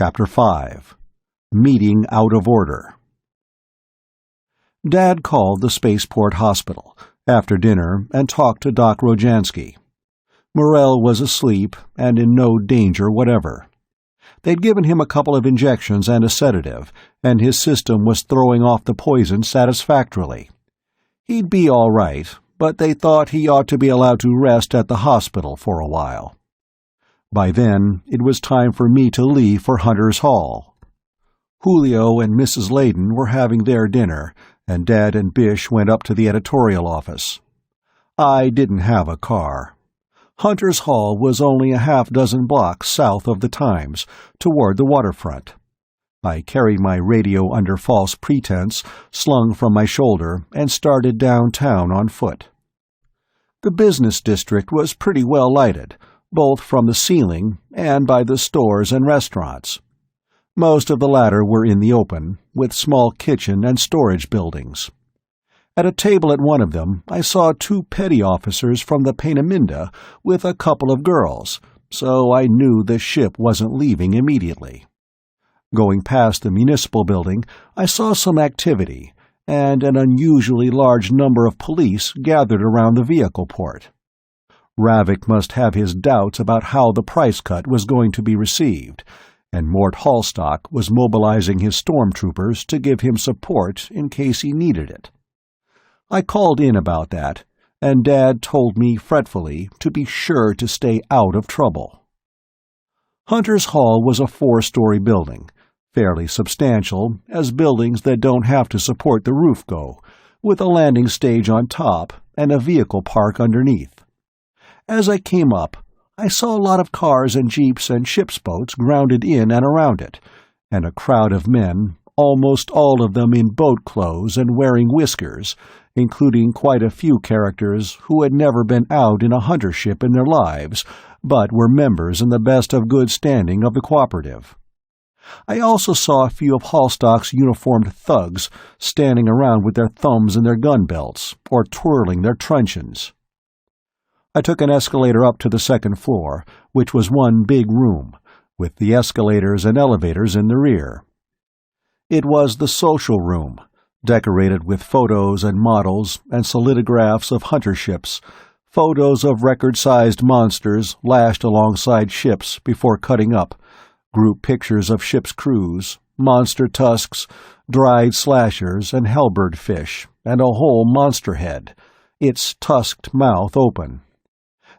Chapter 5. Meeting Out of Order. Dad called the spaceport hospital after dinner and talked to Doc Rojansky. Morell was asleep and in no danger whatever. They'd given him a couple of injections and a sedative, and his system was throwing off the poison satisfactorily. He'd be all right, but they thought he ought to be allowed to rest at the hospital for a while. By then, it was time for me to leave for Hunter's Hall. Julio and Mrs. Layden were having their dinner, and Dad and Bish went up to the editorial office. I didn't have a car. Hunter's Hall was only a half-dozen blocks south of the Times, toward the waterfront. I carried my radio under false pretense, slung from my shoulder, and started downtown on foot. The business district was pretty well lighted, both from the ceiling and by the stores and restaurants. Most of the latter were in the open, with small kitchen and storage buildings. At a table at one of them, I saw two petty officers from the Peenemünde with a couple of girls, so I knew the ship wasn't leaving immediately. Going past the municipal building, I saw some activity, and an unusually large number of police gathered around the vehicle port. Ravik must have his doubts about how the price cut was going to be received, and Mort Hallstock was mobilizing his stormtroopers to give him support in case he needed it. I called in about that, and Dad told me fretfully to be sure to stay out of trouble. Hunter's Hall was a 4-story building, fairly substantial, as buildings that don't have to support the roof go, with a landing stage on top and a vehicle park underneath. As I came up, I saw a lot of cars and jeeps and ship's boats grounded in and around it, and a crowd of men, almost all of them in boat clothes and wearing whiskers, including quite a few characters who had never been out in a hunter ship in their lives, but were members in the best of good standing of the cooperative. I also saw a few of Hallstock's uniformed thugs standing around with their thumbs in their gun belts or twirling their truncheons. I took an escalator up to the second floor, which was one big room, with the escalators and elevators in the rear. It was the social room, decorated with photos and models and solidographs of hunter ships, photos of record-sized monsters lashed alongside ships before cutting up, group pictures of ship's crews, monster tusks, dried slashers and halberd fish, and a whole monster head, its tusked mouth open.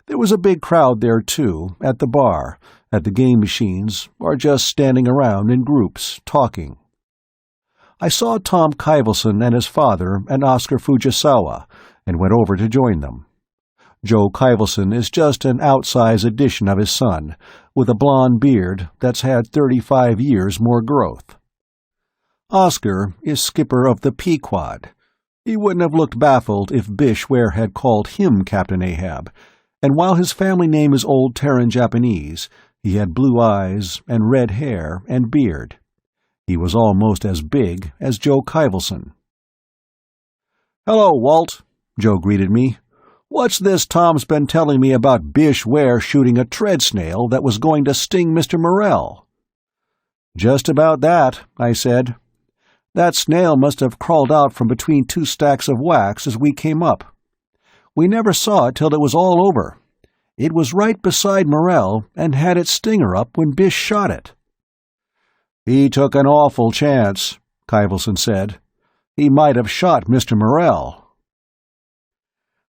There was a big crowd there, too, at the bar, at the game machines, or just standing around in groups, talking. I saw Tom Kaivelson and his father and Oscar Fujisawa, and went over to join them. Joe Kaivelson is just an outsized edition of his son, with a blond beard that's had 35 years more growth. Oscar is skipper of the Pequod. He wouldn't have looked baffled if Bish Ware had called him Captain Ahab, and while his family name is Old Terran Japanese, he had blue eyes and red hair and beard. He was almost as big as Joe Kaivelson. "Hello, Walt," Joe greeted me. "What's this Tom's been telling me about Bish Ware shooting a tread snail that was going to sting Mr. Morell?" "Just about that," I said. "That snail must have crawled out from between 2 stacks of wax as we came up. We never saw it till it was all over. It was right beside Morell and had its stinger up when Bish shot it." "He took an awful chance," Kaivelson said. "He might have shot Mr. Morell."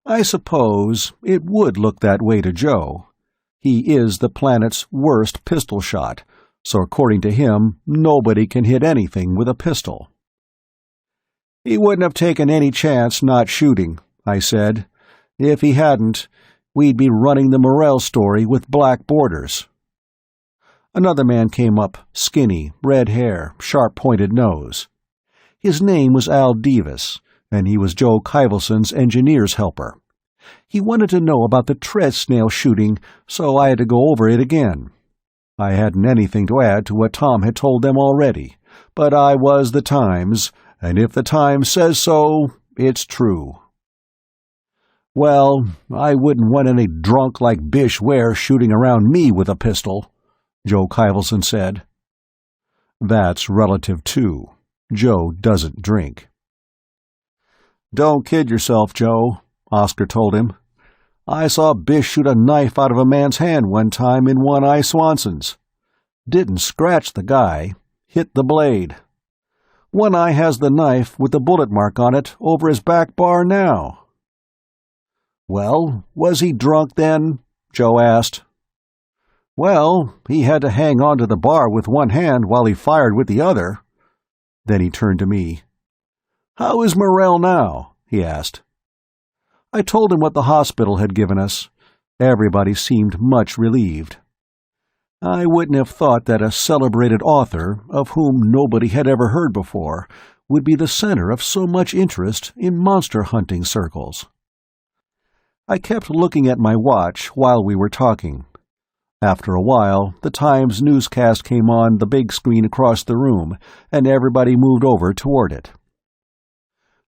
I suppose it would look that way to Joe. He is the planet's worst pistol shot, so according to him, nobody can hit anything with a pistol. "He wouldn't have taken any chance not shooting," I said. "If he hadn't, we'd be running the Morell story with black borders." Another man came up, skinny, red hair, sharp-pointed nose. His name was Al Davis, and he was Joe Kivelson's engineer's helper. He wanted to know about the tread snail shooting, so I had to go over it again. I hadn't anything to add to what Tom had told them already, but I was the Times, and if the Times says so, it's true. "Well, I wouldn't want any drunk like Bish Ware shooting around me with a pistol," Joe Kaivelson said. That's relative too. Joe doesn't drink. "Don't kid yourself, Joe," Oscar told him. "I saw Bish shoot a knife out of a man's hand one time in One-Eye Swanson's. Didn't scratch the guy, hit the blade. One-Eye has the knife with the bullet mark on it over his back bar now." "Well, was he drunk then?" Joe asked. "Well, he had to hang on to the bar with one hand while he fired with the other." Then he turned to me. "How is Morrell now?" he asked. I told him what the hospital had given us. Everybody seemed much relieved. I wouldn't have thought that a celebrated author, of whom nobody had ever heard before, would be the center of so much interest in monster hunting circles. I kept looking at my watch while we were talking. After a while, the Times newscast came on the big screen across the room, and everybody moved over toward it.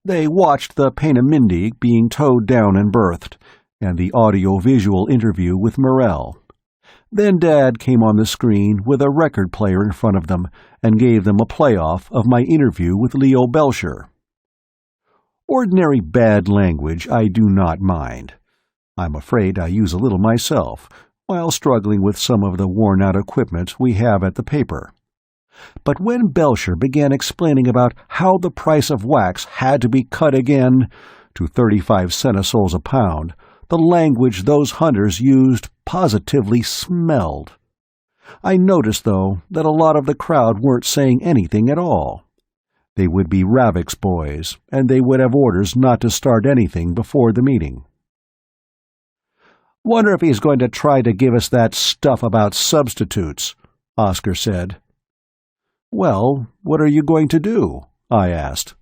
They watched the Peenemünde being towed down and berthed, and the audio-visual interview with Morrell. Then Dad came on the screen with a record player in front of them and gave them a playoff of my interview with Leo Belcher. Ordinary bad language I do not mind. I'm afraid I use a little myself, while struggling with some of the worn-out equipment we have at the paper. But when Belcher began explaining about how the price of wax had to be cut again to 35 centisols a pound, the language those hunters used positively smelled. I noticed, though, that a lot of the crowd weren't saying anything at all. They would be Ravik's boys, and they would have orders not to start anything before the meeting. "Wonder if he's going to try to give us that stuff about substitutes," Oscar said. "Well, what are you going to do?" I asked.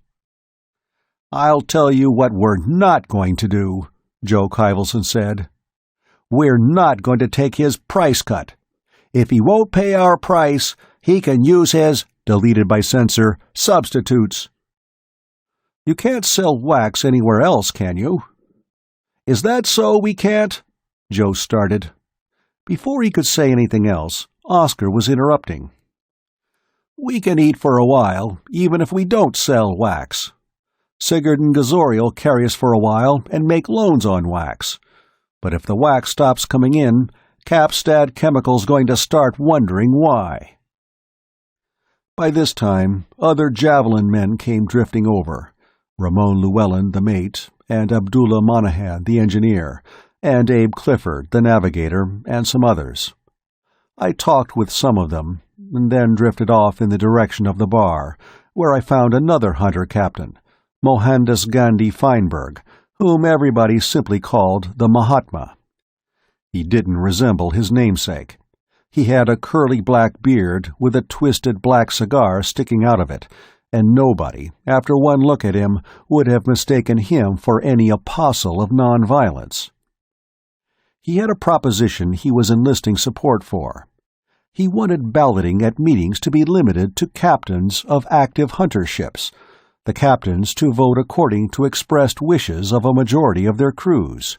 "I'll tell you what we're not going to do," Joe Kyvelson said. "We're not going to take his price cut. If he won't pay our price, he can use his, deleted by censor, substitutes." "You can't sell wax anywhere else, can you?" "Is that so we can't?" Joe started. Before he could say anything else, Oscar was interrupting. "We can eat for a while, even if we don't sell wax. Sigurd and Gazori'll carry us for a while and make loans on wax. But if the wax stops coming in, Kapstad Chemical's going to start wondering why." By this time, other Javelin men came drifting over. Ramon Llewellyn, the mate, and Abdullah Monahan, the engineer, and Abe Clifford, the navigator, and some others. I talked with some of them, and then drifted off in the direction of the bar, where I found another hunter captain, Mohandas Gandhi Feinberg, whom everybody simply called the Mahatma. He didn't resemble his namesake. He had a curly black beard with a twisted black cigar sticking out of it, and nobody, after one look at him, would have mistaken him for any apostle of nonviolence. He had a proposition he was enlisting support for. He wanted balloting at meetings to be limited to captains of active hunter ships, the captains to vote according to expressed wishes of a majority of their crews.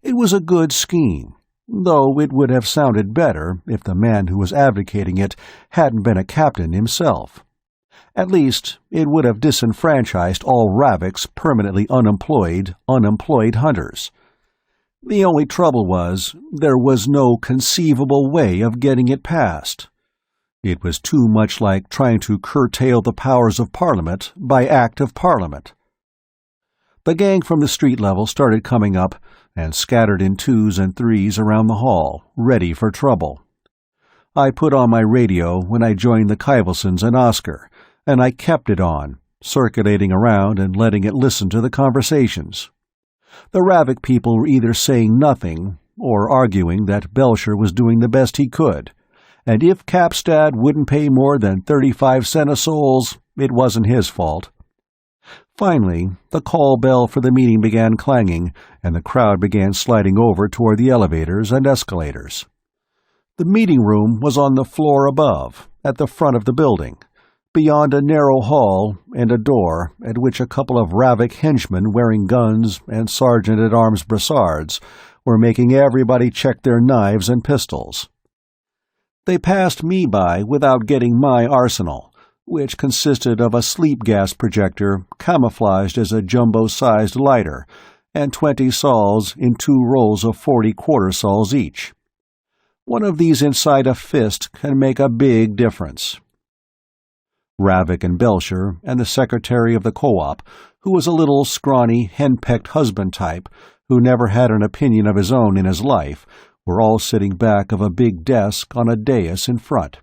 It was a good scheme, though it would have sounded better if the man who was advocating it hadn't been a captain himself. At least, it would have disenfranchised all Ravik's permanently unemployed hunters. The only trouble was, there was no conceivable way of getting it passed. It was too much like trying to curtail the powers of Parliament by Act of Parliament. The gang from the street level started coming up and scattered in twos and threes around the hall, ready for trouble. I put on my radio when I joined the Kyvelsons and Oscar, and I kept it on, circulating around and letting it listen to the conversations. The Ravik people were either saying nothing or arguing that Belcher was doing the best he could, and if Kapstad wouldn't pay more than 35 centisols, it wasn't his fault. Finally, the call bell for the meeting began clanging, and the crowd began sliding over toward the elevators and escalators. The meeting room was on the floor above, at the front of the building, beyond a narrow hall and a door at which a couple of Ravik henchmen wearing guns and sergeant-at-arms brassards were making everybody check their knives and pistols. They passed me by without getting my arsenal, which consisted of a sleep gas projector camouflaged as a jumbo-sized lighter, and 20 sols in 2 rolls of 40 quarter sols each. One of these inside a fist can make a big difference. Ravik and Belcher and the secretary of the co-op, who was a little scrawny, henpecked husband type who never had an opinion of his own in his life, were all sitting back of a big desk on a dais in front.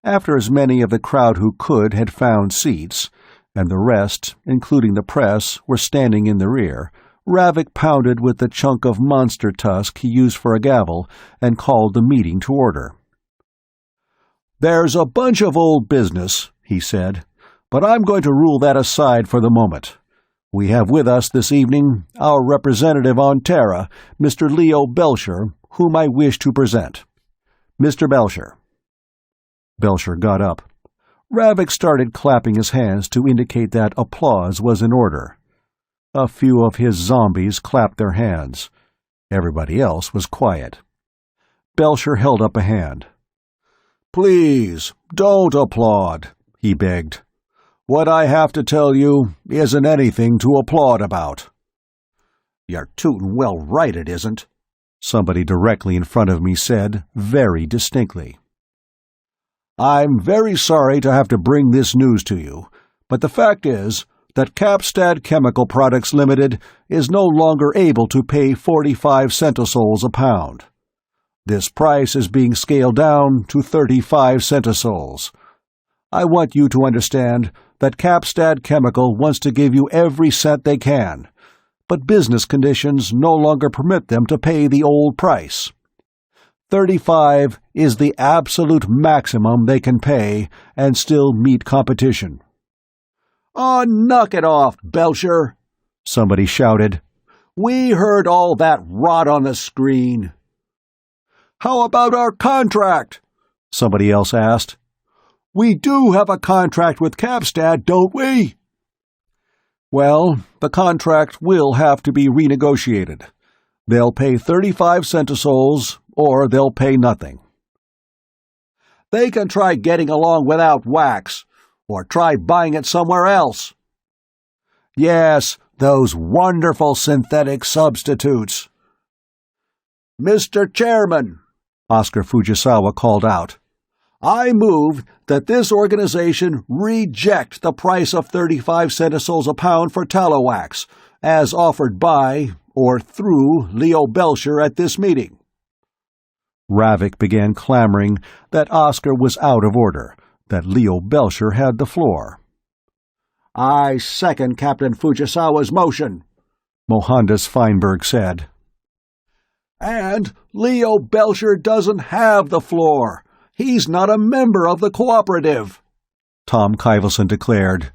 After as many of the crowd who could had found seats, and the rest, including the press, were standing in the rear, Ravik pounded with the chunk of monster tusk he used for a gavel and called the meeting to order. "There's a bunch of old business," he said, "but I'm going to rule that aside for the moment. We have with us this evening our representative on Terra, Mr. Leo Belcher, whom I wish to present. Mr. Belcher." Belcher got up. Ravik started clapping his hands to indicate that applause was in order. A few of his zombies clapped their hands. Everybody else was quiet. Belcher held up a hand. "Please, don't applaud," he begged. "What I have to tell you isn't anything to applaud about." "You're tootin' well right it isn't," somebody directly in front of me said, very distinctly. "I'm very sorry to have to bring this news to you, but the fact is that Capstad Chemical Products Limited is no longer able to pay 45 centisols a pound. This price is being scaled down to 35 centisols. I want you to understand that Capstad Chemical wants to give you every cent they can, but business conditions no longer permit them to pay the old price. 35 is the absolute maximum they can pay and still meet competition." "Oh, knock it off, Belcher!" somebody shouted. "We heard all that rot on the screen." "How about our contract?" somebody else asked. "We do have a contract with Capstad, don't we?" "Well, the contract will have to be renegotiated. They'll pay 35 centisols, or they'll pay nothing." "They can try getting along without wax, or try buying it somewhere else." "Yes, those wonderful synthetic substitutes." "Mr. Chairman," Oscar Fujisawa called out, "I move that this organization reject the price of 35 centisols a pound for tallow wax, as offered by or through Leo Belcher at this meeting." Ravik began clamoring that Oscar was out of order, that Leo Belcher had the floor. "I second Captain Fujisawa's motion," Mohandas Feinberg said. "And Leo Belcher doesn't have the floor. He's not a member of the cooperative," Tom Kivelsson declared.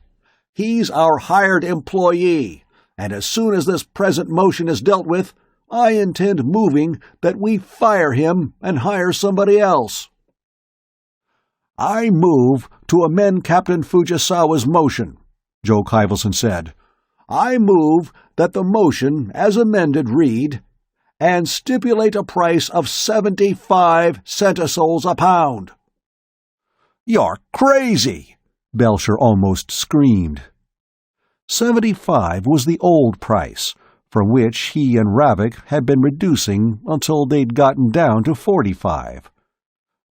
"He's our hired employee, and as soon as this present motion is dealt with, I intend moving that we fire him and hire somebody else." "I move to amend Captain Fujisawa's motion," Joe Kivelsson said. "I move that the motion, as amended, read, and stipulate a price of 75 centisols a pound." "You're crazy!" Belcher almost screamed. 75 was the old price, from which he and Ravik had been reducing until they'd gotten down to 45.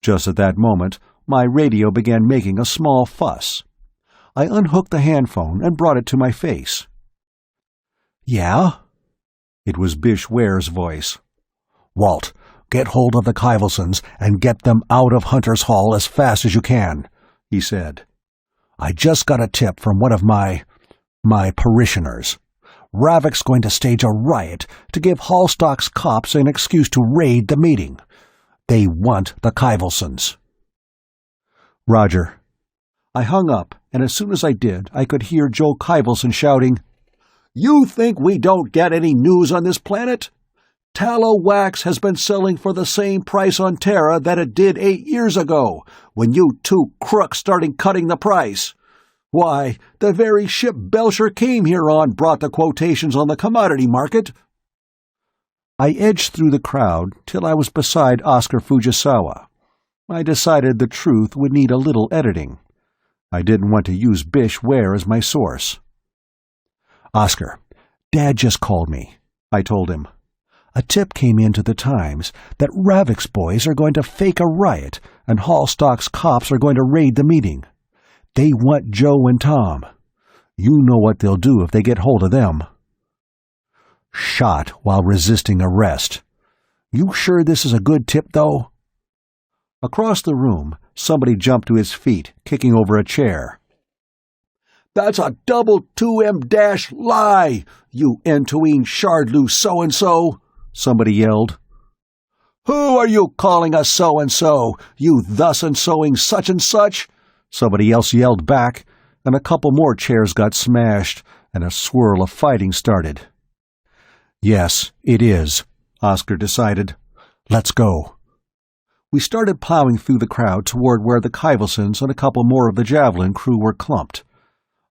Just at that moment, my radio began making a small fuss. I unhooked the handphone and brought it to my face. "Yeah?" It was Bish Ware's voice. "Walt, get hold of the Kivelsons and get them out of Hunter's Hall as fast as you can," he said. "I just got a tip from one of my parishioners. Ravik's going to stage a riot to give Hallstock's cops an excuse to raid the meeting. They want the Kivelsons." "Roger." I hung up, and as soon as I did, I could hear Joe Kivelsson shouting, "You think we don't get any news on this planet? Tallow wax has been selling for the same price on Terra that it did 8 years ago, when you two crooks started cutting the price. Why, the very ship Belcher came here on brought the quotations on the commodity market." I edged through the crowd till I was beside Oscar Fujisawa. I decided the truth would need a little editing. I didn't want to use Bish Ware as my source. "Oscar, Dad just called me," I told him. "A tip came into the Times that Ravik's boys are going to fake a riot and Hallstock's cops are going to raid the meeting. They want Joe and Tom. You know what they'll do if they get hold of them." "Shot while resisting arrest. You sure this is a good tip, though?" Across the room, somebody jumped to his feet, kicking over a chair. "That's a double 2M- lie, you Entween Shardloo so-and-so!" somebody yelled. "Who are you calling a so-and-so, you thus-and-soing such-and-such?" somebody else yelled back, and a couple more chairs got smashed, and a swirl of fighting started. "Yes, it is," Oscar decided. "Let's go." We started plowing through the crowd toward where the Kivelsons and a couple more of the Javelin crew were clumped.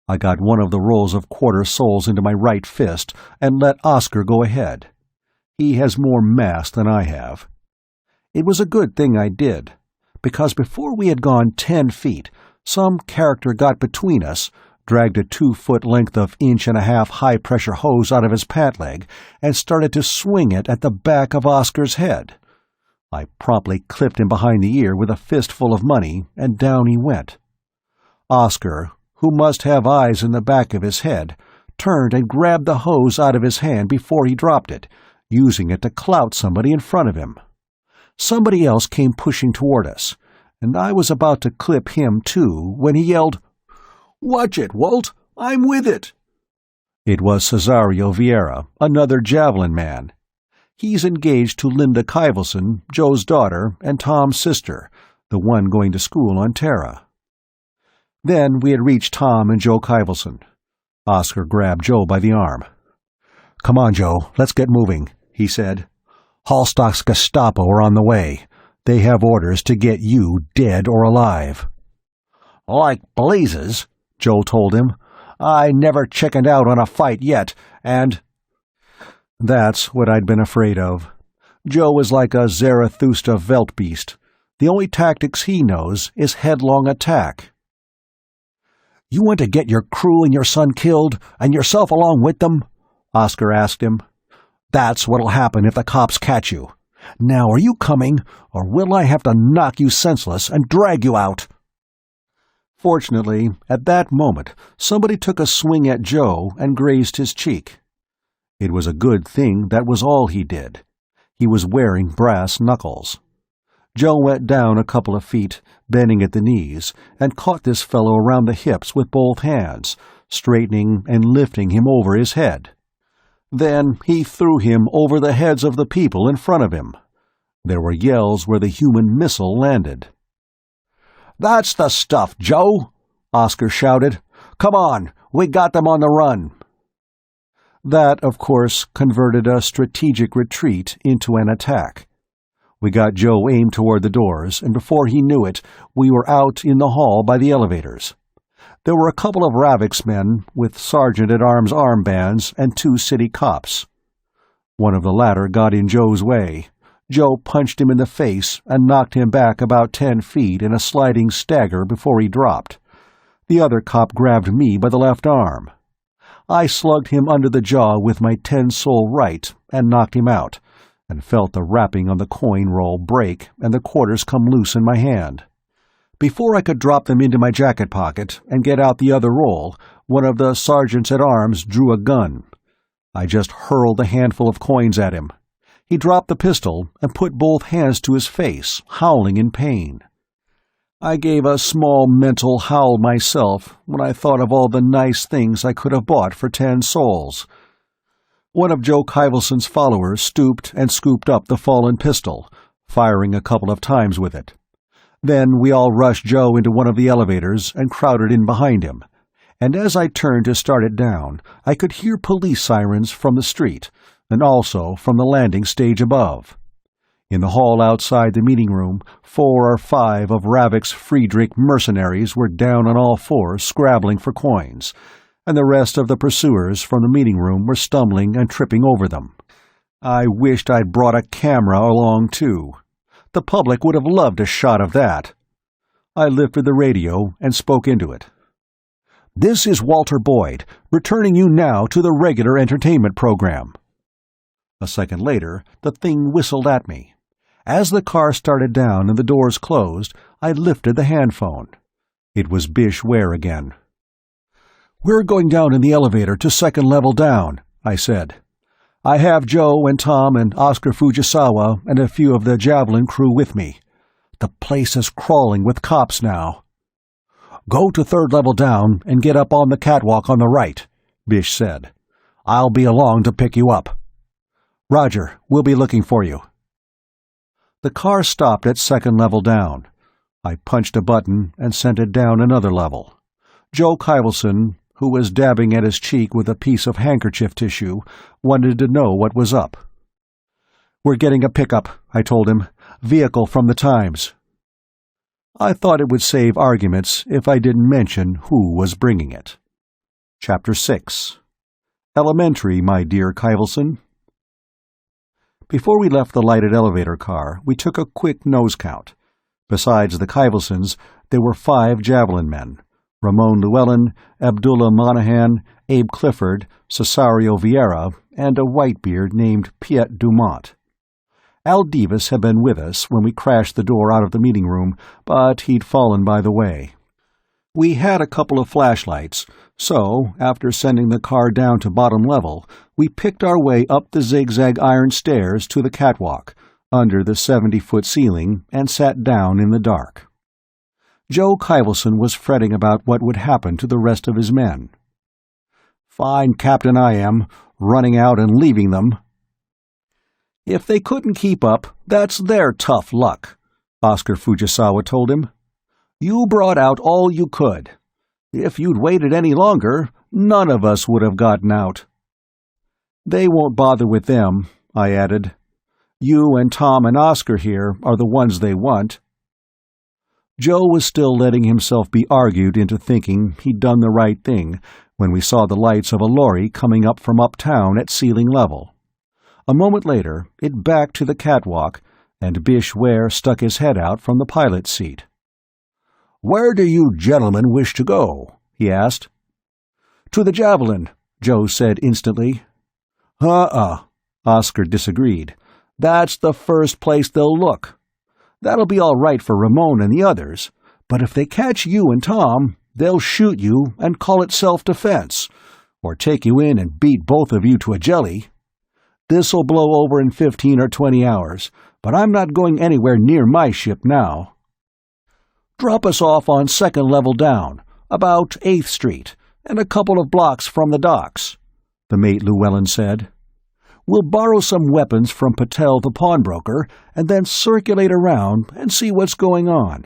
I got one of the rolls of quarter soles into my right fist and let Oscar go ahead. He has more mass than I have. It was a good thing I did, because before we had gone 10 feet, some character got between us, dragged a 2-foot length of 1.5-inch high-pressure hose out of his pant leg, and started to swing it at the back of Oscar's head. I promptly clipped him behind the ear with a fistful of money, and down he went. Oscar, who must have eyes in the back of his head, turned and grabbed the hose out of his hand before he dropped it, using it to clout somebody in front of him. Somebody else came pushing toward us, and I was about to clip him too when he yelled, "Watch it, Walt! I'm with it!" It was Cesario Vieira, another Javelin man. He's engaged to Linda Kivelson, Joe's daughter, and Tom's sister, the one going to school on Terra. Then we had reached Tom and Joe Kivelson. Oscar grabbed Joe by the arm. "Come on, Joe, let's get moving," he said. "Hallstock's Gestapo are on the way. They have orders to get you dead or alive." "Like blazes," Joe told him. "I never chickened out on a fight yet, and—" That's what I'd been afraid of. Joe is like a Zarathustra Veltbeast. The only tactics he knows is headlong attack. "You want to get your crew and your son killed, and yourself along with them?" Oscar asked him. "That's what'll happen if the cops catch you. Now are you coming, or will I have to knock you senseless and drag you out?" Fortunately, at that moment, somebody took a swing at Joe and grazed his cheek. It was a good thing that was all he did. He was wearing brass knuckles. Joe went down a couple of feet, bending at the knees, and caught this fellow around the hips with both hands, straightening and lifting him over his head. Then he threw him over the heads of the people in front of him. There were yells where the human missile landed. "That's the stuff, Joe!" Oscar shouted. "Come on, we got them on the run." That, of course, converted a strategic retreat into an attack. We got Joe aimed toward the doors, and before he knew it, we were out in the hall by the elevators. There were a couple of Ravik's men with sergeant-at-arms armbands and 2 city cops. One of the latter got in Joe's way. Joe punched him in the face and knocked him back about 10 feet in a sliding stagger before he dropped. The other cop grabbed me by the left arm. I slugged him under the jaw with my 10-sol right and knocked him out, and felt the wrapping on the coin roll break and the quarters come loose in my hand. Before I could drop them into my jacket pocket and get out the other roll, one of the sergeants-at-arms drew a gun. I just hurled the handful of coins at him. He dropped the pistol and put both hands to his face, howling in pain. I gave a small mental howl myself when I thought of all the nice things I could have bought for 10 sols. One of Joe Kivelson's followers stooped and scooped up the fallen pistol, firing a couple of times with it. Then we all rushed Joe into one of the elevators and crowded in behind him, and as I turned to start it down, I could hear police sirens from the street, and also from the landing stage above. In the hall outside the meeting room, 4 or 5 of Ravik's Friedrich mercenaries were down on all fours scrabbling for coins, and the rest of the pursuers from the meeting room were stumbling and tripping over them. I wished I'd brought a camera along, too. The public would have loved a shot of that. I lifted the radio and spoke into it. "This is Walter Boyd, returning you now to the regular entertainment program." A second later, the thing whistled at me. As the car started down and the doors closed, I lifted the handphone. It was Bish Ware again. "We're going down in the elevator to second level down," I said. "I have Joe and Tom and Oscar Fujisawa and a few of the Javelin crew with me. The place is crawling with cops now." "Go to third level down and get up on the catwalk on the right," Bish said. "I'll be along to pick you up." "Roger, we'll be looking for you." The car stopped at second level down. I punched a button and sent it down another level. Joe Kyvelson, who was dabbing at his cheek with a piece of handkerchief tissue, wanted to know what was up. "We're getting a pickup," I told him. "Vehicle from the Times." I thought it would save arguments if I didn't mention who was bringing it. Chapter 6. Elementary, my dear Kyvelson. Before we left the lighted elevator car, we took a quick nose count. Besides the Kyvelsons, there were 5 Javelin men: Ramon Llewellyn, Abdullah Monahan, Abe Clifford, Cesario Vieira, and a whitebeard named Piet Dumont. Al Davis had been with us when we crashed the door out of the meeting room, but he'd fallen by the way. We had a couple of flashlights, so, after sending the car down to bottom level, we picked our way up the zigzag iron stairs to the catwalk, under the 70-foot ceiling, and sat down in the dark. Joe Kyvelson was fretting about what would happen to the rest of his men. "Fine captain I am, running out and leaving them." "If they couldn't keep up, that's their tough luck," Oscar Fujisawa told him. "You brought out all you could. If you'd waited any longer, none of us would have gotten out." "They won't bother with them," I added. "You and Tom and Oscar here are the ones they want." Joe was still letting himself be argued into thinking he'd done the right thing when we saw the lights of a lorry coming up from uptown at ceiling level. A moment later, it backed to the catwalk, and Bish Ware stuck his head out from the pilot's seat. "Where do you gentlemen wish to go?" he asked. "To the Javelin," Joe said instantly. Oscar disagreed. "That's the first place they'll look. That'll be all right for Ramon and the others, but if they catch you and Tom, they'll shoot you and call it self-defense, or take you in and beat both of you to a jelly. This'll blow over in 15 or 20 hours, but I'm not going anywhere near my ship now. Drop us off on second level down, about 8th Street, and a couple of blocks from the docks," the mate Llewellyn said. "We'll borrow some weapons from Patel the pawnbroker, and then circulate around and see what's going on.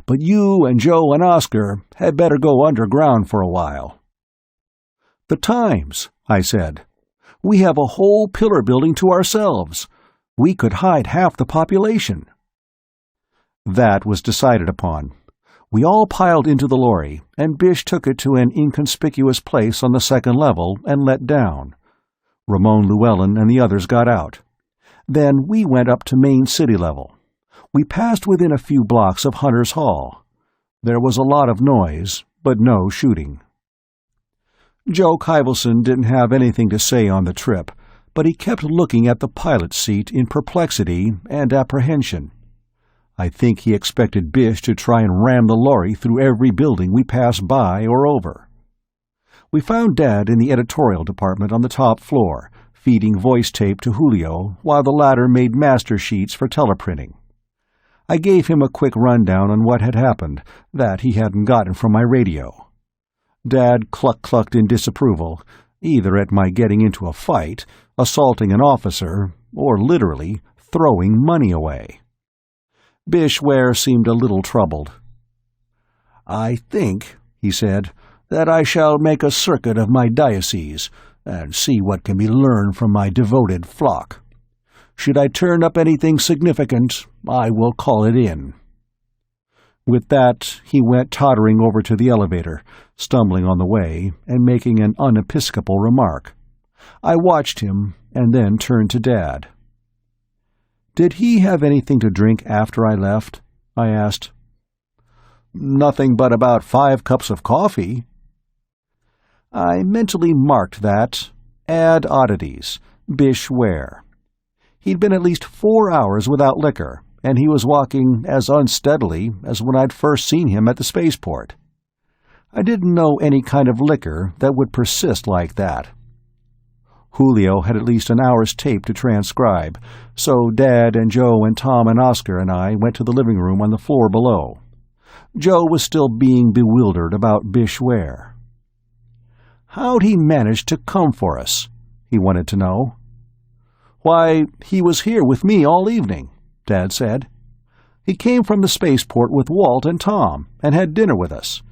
But you and Joe and Oscar had better go underground for a while." "The Times," I said. "We have a whole pillar building to ourselves. We could hide half the population." That was decided upon. We all piled into the lorry, and Bish took it to an inconspicuous place on the second level and let down. Ramon Llewellyn and the others got out. Then we went up to main city level. We passed within a few blocks of Hunter's Hall. There was a lot of noise, but no shooting. Joe Kyvelson didn't have anything to say on the trip, but he kept looking at the pilot's seat in perplexity and apprehension. I think he expected Bish to try and ram the lorry through every building we passed by or over. We found Dad in the editorial department on the top floor, feeding voice tape to Julio while the latter made master sheets for teleprinting. I gave him a quick rundown on what had happened that he hadn't gotten from my radio. Dad clucked in disapproval, either at my getting into a fight, assaulting an officer, or literally throwing money away. Bish Ware seemed a little troubled. "I think," he said, "that I shall make a circuit of my diocese, and see what can be learned from my devoted flock. Should I turn up anything significant, I will call it in." With that, he went tottering over to the elevator, stumbling on the way and making an unepiscopal remark. I watched him, and then turned to Dad. "Did he have anything to drink after I left?" I asked. "Nothing but about 5 cups of coffee." I mentally marked that. Add oddities. Bish Ware. He'd been at least 4 hours without liquor, and he was walking as unsteadily as when I'd first seen him at the spaceport. I didn't know any kind of liquor that would persist like that. Julio had at least an hour's tape to transcribe, so Dad and Joe and Tom and Oscar and I went to the living room on the floor below. Joe was still being bewildered about Bish Ware. "How'd he manage to come for us?" he wanted to know. "Why, he was here with me all evening," Dad said. "He came from the spaceport with Walt and Tom and had dinner with us.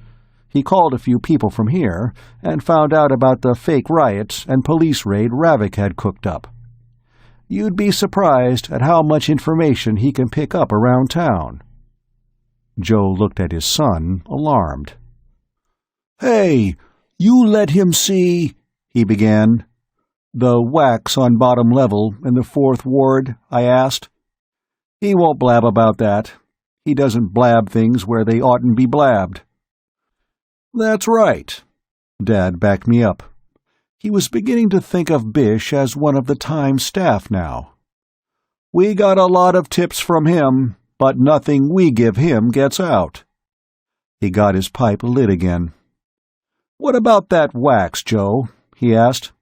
He called a few people from here and found out about the fake riot and police raid Ravik had cooked up. You'd be surprised at how much information he can pick up around town." Joe looked at his son, alarmed. "Hey, you let him see—" he began. "The wax on bottom level in the 4th Ward?" I asked. "He won't blab about that. He doesn't blab things where they oughtn't be blabbed." "That's right." Dad backed me up. He was beginning to think of Bish as one of the Times staff now. "We got a lot of tips from him, but nothing we give him gets out." He got his pipe lit again. "What about that wax, Joe?" he asked.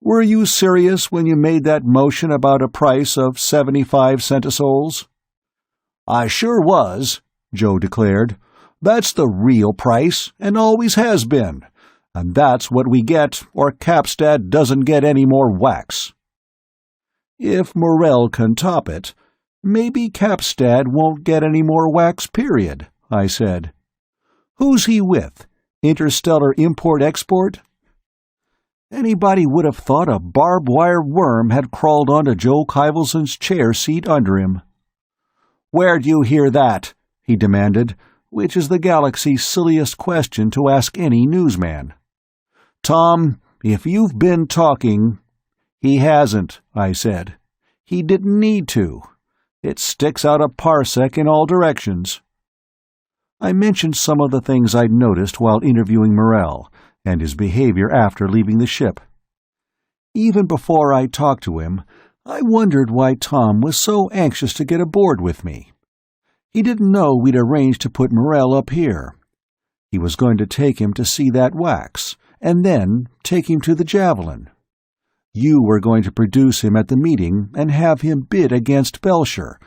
"Were you serious when you made that motion about a price of 75 centisols?" "I sure was," Joe declared. "That's the real price, and always has been. And that's what we get, or Capstad doesn't get any more wax." "If Morell can top it, maybe Capstad won't get any more wax, period," I said. "Who's he with? Interstellar Import-Export?" Anybody would have thought a barbed wire worm had crawled onto Joe Kivelson's chair seat under him. "Where'd you hear that?" he demanded, which is the galaxy's silliest question to ask any newsman. "Tom, if you've been talking—" "He hasn't," I said. "He didn't need to. It sticks out a parsec in all directions." I mentioned some of the things I'd noticed while interviewing Morell, and his behavior after leaving the ship. Even before I talked to him, I wondered why Tom was so anxious to get aboard with me. He didn't know we'd arranged to put Morell up here. He was going to take him to see that wax, and then take him to the Javelin. You were going to produce him at the meeting and have him bid against Belcher,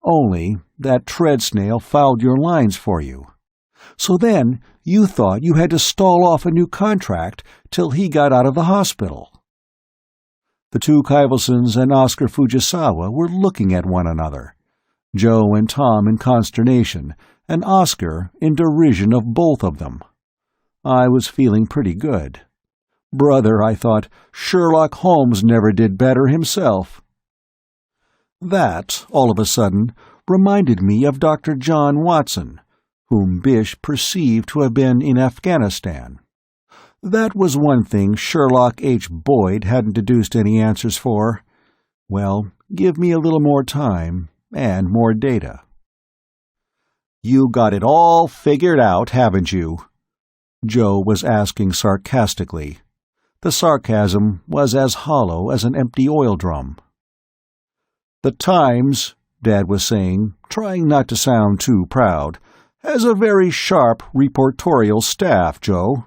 only that tread snail fouled your lines for you. So then you thought you had to stall off a new contract till he got out of the hospital." The two Kivelsons and Oscar Fujisawa were looking at one another, Joe and Tom in consternation, and Oscar in derision of both of them. I was feeling pretty good. Brother, I thought, Sherlock Holmes never did better himself. That, all of a sudden, reminded me of Dr. John Watson, whom Bish perceived to have been in Afghanistan. That was one thing Sherlock H. Boyd hadn't deduced any answers for. Well, give me a little more time, and more data. "You got it all figured out, haven't you?" Joe was asking sarcastically. The sarcasm was as hollow as an empty oil drum. "The Times," Dad was saying, trying not to sound too proud, "has a very sharp reportorial staff, Joe."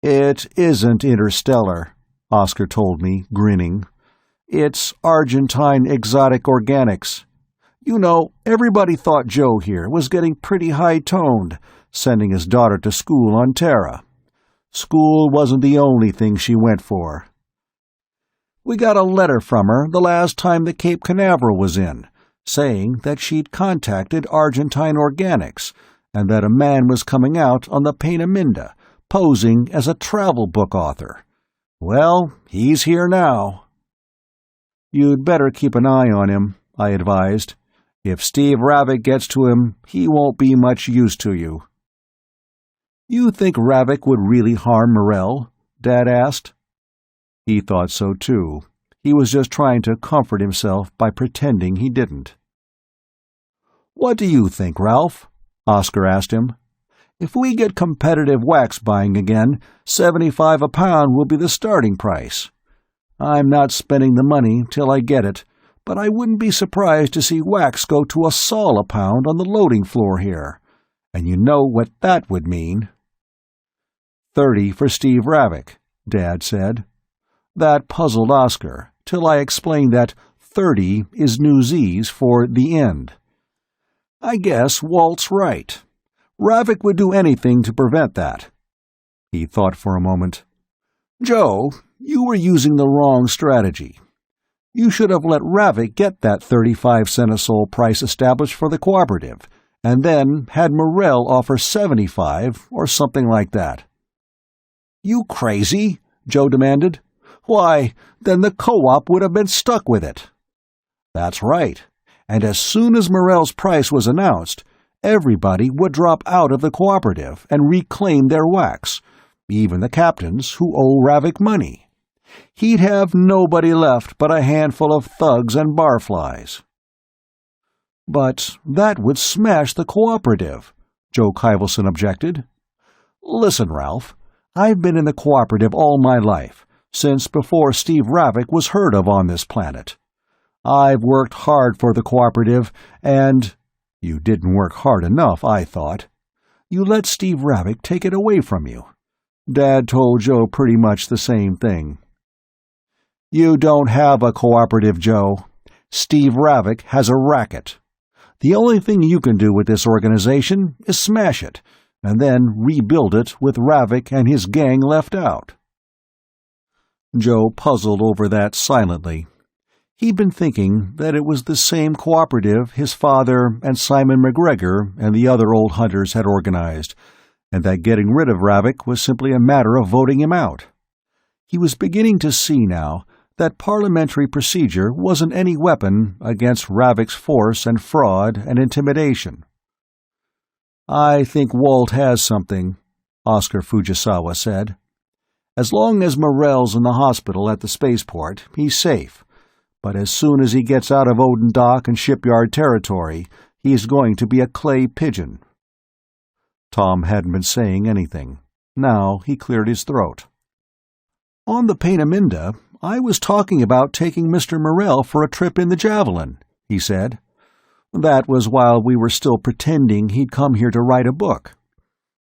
"It isn't interstellar," Oscar told me, grinning. "It's Argentine exotic organics. You know, everybody thought Joe here was getting pretty high-toned, sending his daughter to school on Terra. School wasn't the only thing she went for. We got a letter from her the last time the Cape Canaveral was in, saying that she'd contacted Argentine Organics, and that a man was coming out on the Peenaminda, posing as a travel book author. Well, he's here now." "You'd better keep an eye on him," I advised. "If Steve Ravik gets to him, he won't be much use to you." "You think Ravik would really harm Morell?" Dad asked. He thought so too. He was just trying to comfort himself by pretending he didn't. "What do you think, Ralph?" Oscar asked him. "If we get competitive wax buying again, 75 a pound will be the starting price. I'm not spending the money till I get it, but I wouldn't be surprised to see wax go to a sol a pound on the loading floor here. And you know what that would mean." 30 for Steve Ravik, Dad said. That puzzled Oscar, till I explained that 30 is Newsies for the end. I guess Walt's right. Ravik would do anything to prevent that. He thought for a moment. "Joe, you were using the wrong strategy. You should have let Ravik get that 35-cent a sol price established for the cooperative, and then had Morell offer 75 or something like that." "You crazy?" Joe demanded. "Why, then the co-op would have been stuck with it." "That's right. And as soon as Morell's price was announced, everybody would drop out of the cooperative and reclaim their wax, even the captains who owe Ravik money. He'd have nobody left but a handful of thugs and barflies." "But that would smash the cooperative," Joe Kyvelson objected. "Listen, Ralph, I've been in the cooperative all my life, since before Steve Ravik was heard of on this planet. I've worked hard for the cooperative, and— You didn't work hard enough, I thought. You let Steve Ravik take it away from you. Dad told Joe pretty much the same thing. You don't have a cooperative, Joe. Steve Ravik has a racket. The only thing you can do with this organization is smash it, and then rebuild it with Ravik and his gang left out." Joe puzzled over that silently. He'd been thinking that it was the same cooperative his father and Simon McGregor and the other old hunters had organized, and that getting rid of Ravik was simply a matter of voting him out. He was beginning to see now that parliamentary procedure wasn't any weapon against Ravik's force and fraud and intimidation. "I think Walt has something," Oscar Fujisawa said. "As long as Morell's in the hospital at the spaceport, he's safe. But as soon as he gets out of Odin Dock and shipyard territory, he's going to be a clay pigeon." Tom hadn't been saying anything. Now he cleared his throat. "On the Peeneminda, I was talking about taking Mr. Morell for a trip in the Javelin," he said. "That was while we were still pretending he'd come here to write a book.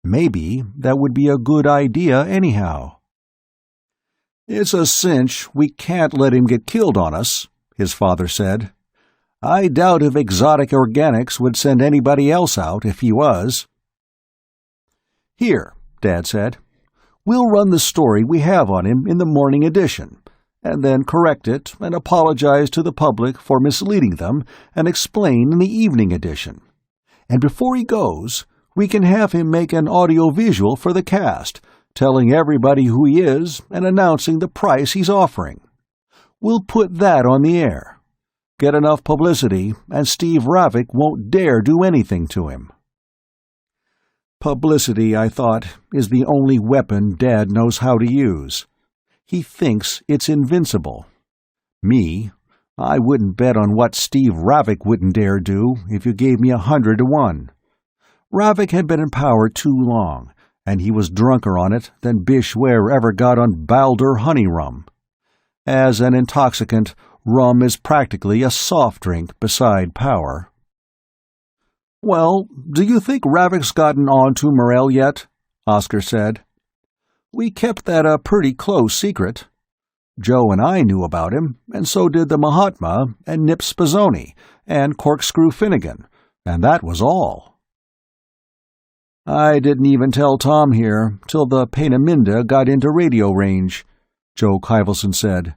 Maybe that would be a good idea anyhow." "It's a cinch we can't let him get killed on us," his father said. "I doubt if Exotic Organics would send anybody else out if he was." "Here," Dad said. "We'll run the story we have on him in the morning edition, and then correct it and apologize to the public for misleading them and explain in the evening edition. And before he goes, we can have him make an audiovisual for the cast, telling everybody who he is and announcing the price he's offering. We'll put that on the air. Get enough publicity, and Steve Ravik won't dare do anything to him." Publicity, I thought, is the only weapon Dad knows how to use. He thinks it's invincible. Me, I wouldn't bet on what Steve Ravik wouldn't dare do if you gave me 100 to 1. Ravik had been in power too long, and he was drunker on it than Bish Ware ever got on Baldur honey rum. As an intoxicant, rum is practically a soft drink beside power. "Well, do you think Ravik's gotten on to Morell yet?" Oscar said. "We kept that a pretty close secret. Joe and I knew about him, and so did the Mahatma and Nip Spazzoni and Corkscrew Finnegan, and that was all." "I didn't even tell Tom here till the Peeneminda got into radio range," Joe Kyvelson said.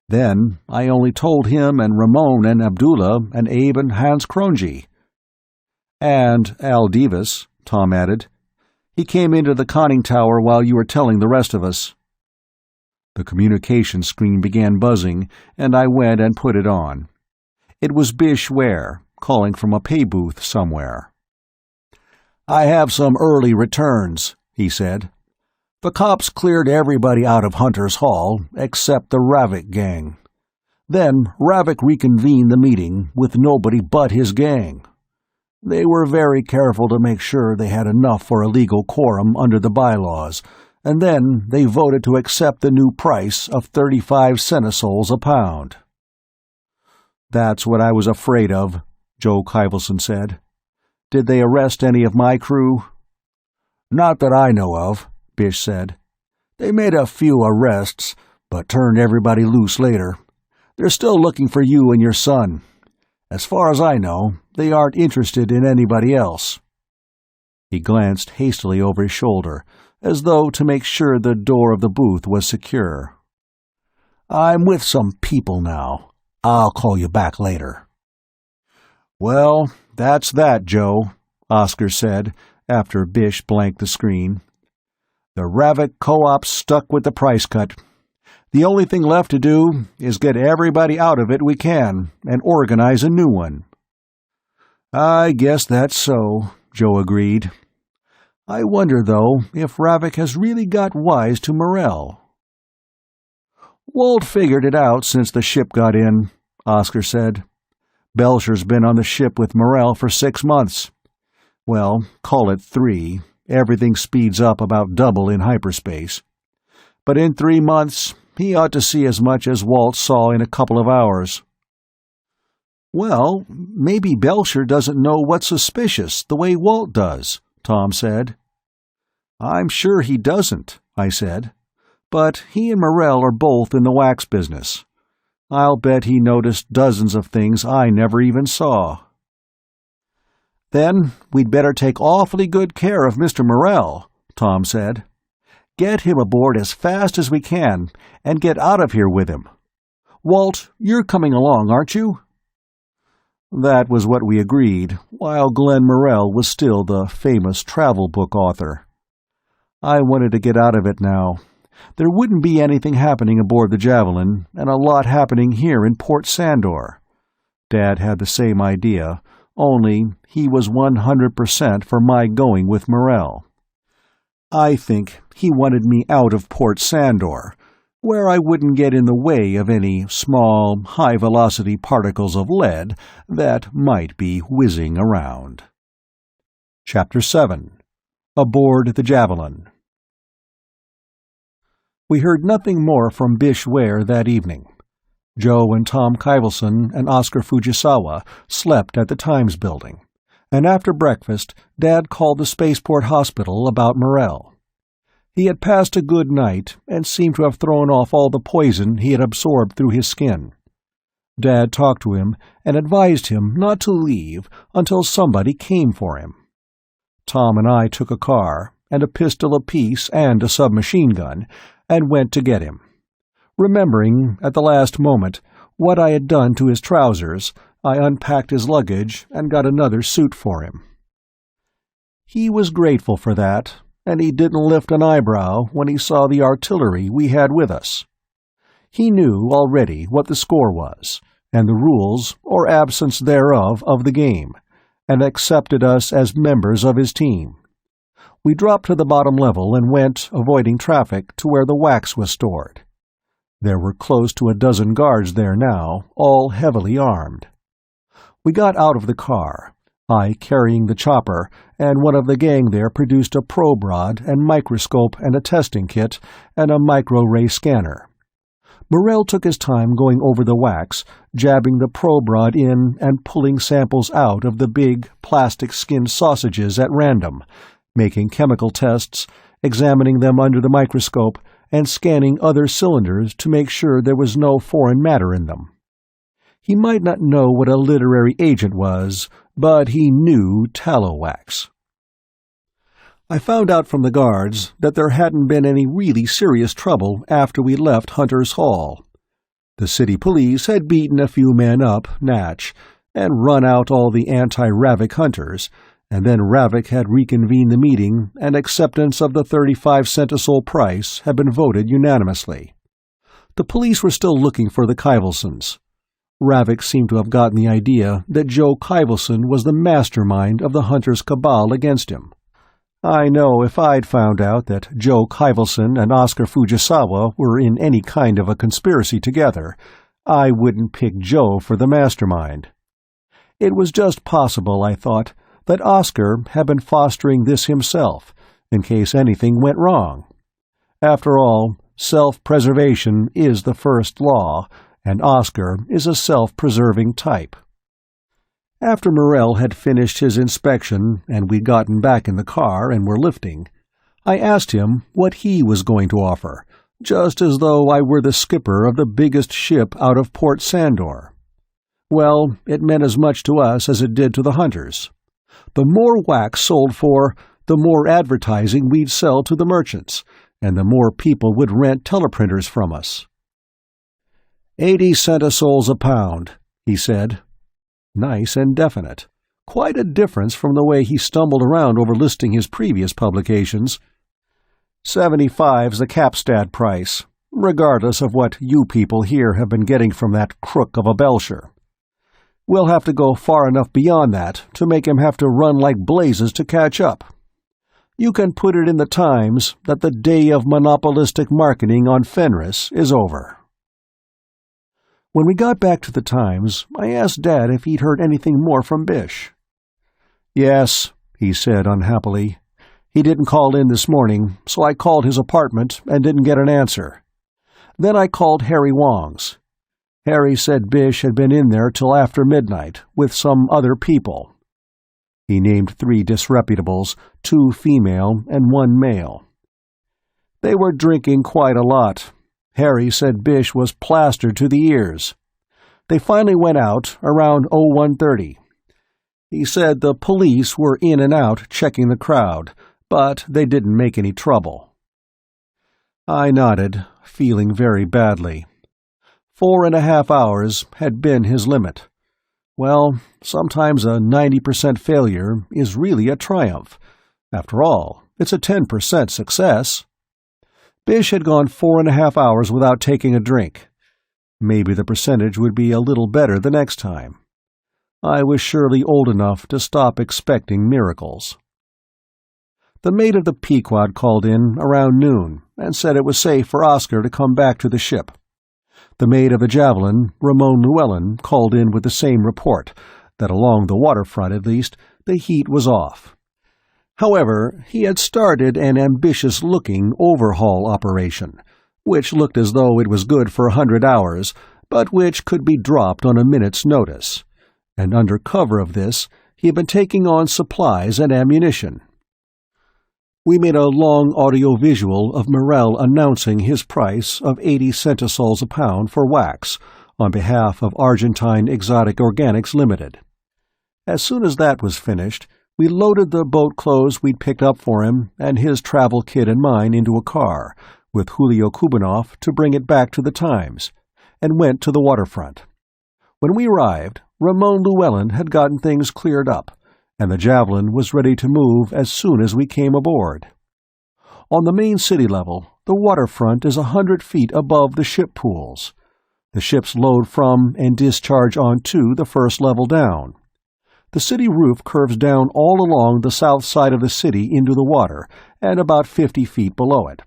"Then I only told him and Ramon and Abdullah and Abe and Hans Kronji." "And Al Davis," Tom added. "He came into the conning tower while you were telling the rest of us." The communication screen began buzzing, and I went and put it on. It was Bish Ware, calling from a pay booth somewhere. "I have some early returns," he said. "The cops cleared everybody out of Hunter's Hall except the Ravik gang. Then Ravik reconvened the meeting with nobody but his gang. They were very careful to make sure they had enough for a legal quorum under the bylaws, and then they voted to accept the new price of 35 centisols a pound. "That's what I was afraid of," Joe Kyvelson said. "Did they arrest any of my crew?" "Not that I know of," Bish said. "They made a few arrests, but turned everybody loose later. They're still looking for you and your son. As far as I know, they aren't interested in anybody else." He glanced hastily over his shoulder, as though to make sure the door of the booth was secure. "I'm with some people now. I'll call you back later." "Well, that's that, Joe," Oscar said, after Bish blanked the screen. "The Ravik Co-op's stuck with the price cut. The only thing left to do is get everybody out of it we can and organize a new one." "I guess that's so," Joe agreed. "I wonder, though, if Ravik has really got wise to Morell." "Walt figured it out since the ship got in," Oscar said. "Belcher's been on the ship with Morell for 6 months. Well, call it 3. Everything speeds up about double in hyperspace. But in 3 months, he ought to see as much as Walt saw in a couple of hours." "Well, maybe Belcher doesn't know what's suspicious the way Walt does," Tom said. "I'm sure he doesn't," I said. "But he and Morell are both in the wax business. I'll bet he noticed dozens of things I never even saw." "Then we'd better take awfully good care of Mr. Morell," Tom said. "Get him aboard as fast as we can, and get out of here with him. Walt, you're coming along, aren't you?" That was what we agreed, while Glenn Morell was still the famous travel book author. I wanted to get out of it now. There wouldn't be anything happening aboard the Javelin, and a lot happening here in Port Sandor. Dad had the same idea, only he was 100% for my going with Morell. I think he wanted me out of Port Sandor, where I wouldn't get in the way of any small, high-velocity particles of lead that might be whizzing around. Chapter 7. Aboard the Javelin. We heard nothing more from Bish Ware that evening. Joe and Tom Kyvelson and Oscar Fujisawa slept at the Times building, and after breakfast Dad called the spaceport hospital about Morell. He had passed a good night and seemed to have thrown off all the poison he had absorbed through his skin. Dad talked to him and advised him not to leave until somebody came for him. Tom and I took a car, and a pistol apiece and a submachine gun, and went to get him. Remembering, at the last moment, what I had done to his trousers, I unpacked his luggage and got another suit for him. He was grateful for that, and he didn't lift an eyebrow when he saw the artillery we had with us. He knew already what the score was, and the rules, or absence thereof, of the game, and accepted us as members of his team. We dropped to the bottom level and went, avoiding traffic, to where the wax was stored. There were close to a dozen guards there now, all heavily armed. We got out of the car, I carrying the chopper, and one of the gang there produced a probe rod and microscope and a testing kit and a micro-ray scanner. Morell took his time going over the wax, jabbing the probe rod in and pulling samples out of the big, plastic-skinned sausages at random, making chemical tests, examining them under the microscope, and scanning other cylinders to make sure there was no foreign matter in them. He might not know what a literary agent was, but he knew tallow wax. I found out from the guards that there hadn't been any really serious trouble after we left Hunter's Hall. The city police had beaten a few men up, natch, and run out all the anti-Ravik hunters, and then Ravik had reconvened the meeting, and acceptance of the 35 centisol price had been voted unanimously. The police were still looking for the Kyvelsons. Ravik seemed to have gotten the idea that Joe Kyvelson was the mastermind of the hunters' cabal against him. I know if I'd found out that Joe Kyvelson and Oscar Fujisawa were in any kind of a conspiracy together, I wouldn't pick Joe for the mastermind. It was just possible, I thought, that Oscar had been fostering this himself, in case anything went wrong. After all, self-preservation is the first law, and Oscar is a self-preserving type. After Morell had finished his inspection and we'd gotten back in the car and were lifting, I asked him what he was going to offer, just as though I were the skipper of the biggest ship out of Port Sandor. Well, it meant as much to us as it did to the hunters. The more wax sold for, the more advertising we'd sell to the merchants, and the more people would rent teleprinters from us. 80 centisols a pound, he said. Nice and definite. Quite a difference from the way he stumbled around over listing his previous publications. 75's the Capstad price, regardless of what you people here have been getting from that crook of a Belcher. We'll have to go far enough beyond that to make him have to run like blazes to catch up. You can put it in the Times that the day of monopolistic marketing on Fenris is over. When we got back to the Times, I asked Dad if he'd heard anything more from Bish. Yes, he said unhappily. He didn't call in this morning, so I called his apartment and didn't get an answer. Then I called Harry Wong's. Harry said Bish had been in there till after midnight, with some other people. He named 3 disreputables, 2 female and 1 male. They were drinking quite a lot. Harry said Bish was plastered to the ears. They finally went out around 01:30. He said the police were in and out checking the crowd, but they didn't make any trouble. I nodded, feeling very badly. 4.5 hours had been his limit. Well, sometimes a 90% failure is really a triumph. After all, it's a 10% success. Bish had gone 4.5 hours without taking a drink. Maybe the percentage would be a little better the next time. I was surely old enough to stop expecting miracles. The mate of the Pequod called in around noon and said it was safe for Oscar to come back to the ship. The mate of the Javelin, Ramon Llewellyn, called in with the same report, that along the waterfront at least, the heat was off. However, he had started an ambitious-looking overhaul operation, which looked as though it was good for 100 hours, but which could be dropped on a minute's notice. And under cover of this, he had been taking on supplies and ammunition. We made a long audio-visual of Morell announcing his price of 80 centisols a pound for wax on behalf of Argentine Exotic Organics Limited. As soon as that was finished, we loaded the boat clothes we'd picked up for him and his travel kit and mine into a car, with Julio Kubanoff to bring it back to the Times, and went to the waterfront. When we arrived, Ramon Llewellyn had gotten things cleared up, and the Javelin was ready to move as soon as we came aboard. On the main city level, the waterfront is 100 feet above the ship pools. The ships load from and discharge onto the first level down. The city roof curves down all along the south side of the city into the water, and about 50 feet below it.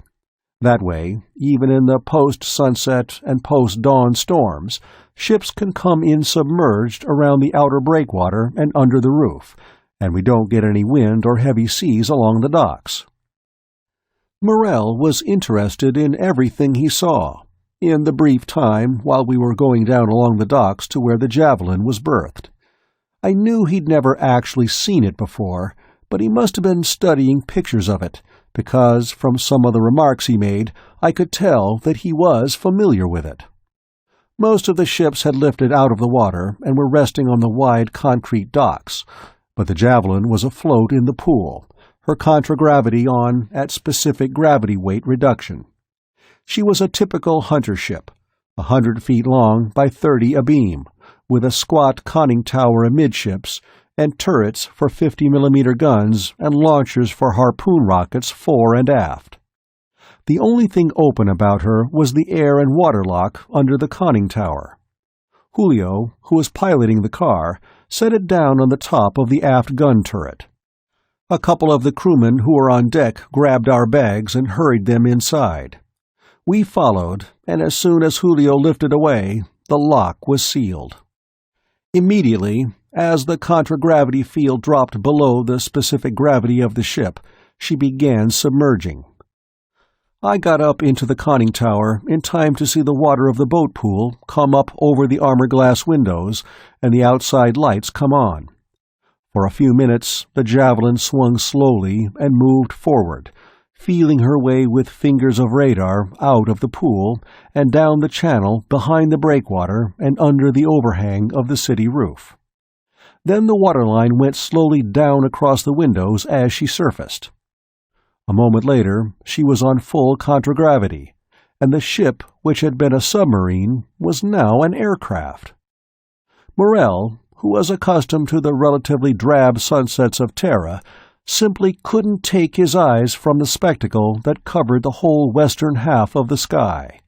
That way, even in the post-sunset and post-dawn storms, ships can come in submerged around the outer breakwater and under the roof, and we don't get any wind or heavy seas along the docks. Morell was interested in everything he saw, in the brief time while we were going down along the docks to where the Javelin was berthed. I knew he'd never actually seen it before, but he must have been studying pictures of it, because from some of the remarks he made, I could tell that he was familiar with it. Most of the ships had lifted out of the water and were resting on the wide concrete docks, but the Javelin was afloat in the pool, her contragravity on at specific gravity weight reduction. She was a typical hunter ship, 100 feet long by 30 abeam, with a squat conning tower amidships and turrets for 50mm guns and launchers for harpoon rockets fore and aft. The only thing open about her was the air and water lock under the conning tower. Julio, who was piloting the car, set it down on the top of the aft gun turret. A couple of the crewmen who were on deck grabbed our bags and hurried them inside. We followed, and as soon as Julio lifted away, the lock was sealed. Immediately, as the contragravity field dropped below the specific gravity of the ship, she began submerging. I got up into the conning tower in time to see the water of the boat pool come up over the armor-glass windows and the outside lights come on. For a few minutes, the Javelin swung slowly and moved forward, feeling her way with fingers of radar out of the pool and down the channel behind the breakwater and under the overhang of the city roof. Then the waterline went slowly down across the windows as she surfaced. A moment later, she was on full contragravity, and the ship, which had been a submarine, was now an aircraft. Morell, who was accustomed to the relatively drab sunsets of Terra, simply couldn't take his eyes from the spectacle that covered the whole western half of the sky.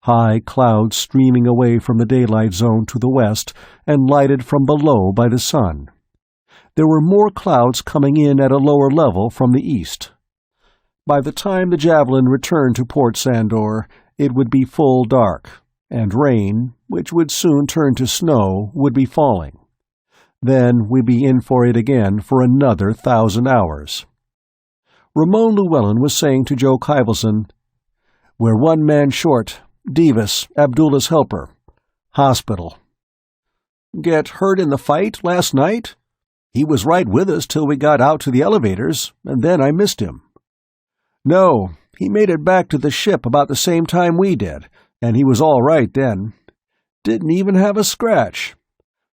High clouds streaming away from the daylight zone to the west and lighted from below by the sun. There were more clouds coming in at a lower level from the east. By the time the Javelin returned to Port Sandor, it would be full dark, and rain, which would soon turn to snow, would be falling. Then we'd be in for it again for another 1,000 hours. Ramon Llewellyn was saying to Joe Kyvelson, "We're one man short. Davis, Abdullah's helper. Hospital." "Get hurt in the fight last night? He was right with us till we got out to the elevators, and then I missed him." "No, he made it back to the ship about the same time we did, and he was all right then. Didn't even have a scratch.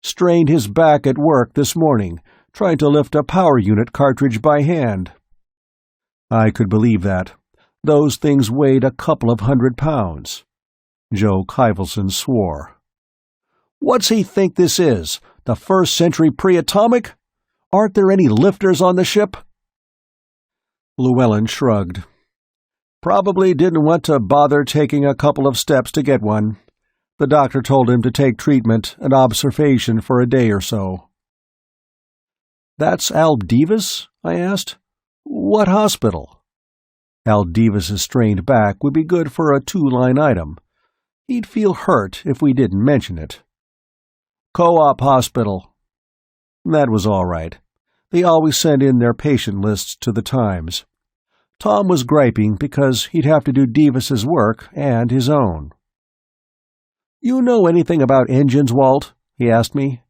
Strained his back at work this morning, trying to lift a power unit cartridge by hand." I could believe that. Those things weighed a couple of 100 pounds. Joe Kyvelson swore. "What's he think this is, the 1st century pre-atomic? Aren't there any lifters on the ship?" Llewellyn shrugged. "Probably didn't want to bother taking a couple of steps to get one. The doctor told him to take treatment and observation for a day or so." "That's Al Davis?" I asked. "What hospital?" Al Davis's strained back would be good for a 2-line item. He'd feel hurt if we didn't mention it. "Co-op hospital." That was all right. They always send in their patient lists to the Times. Tom was griping because he'd have to do Davis's work and his own. "You know anything about engines, Walt?" he asked me.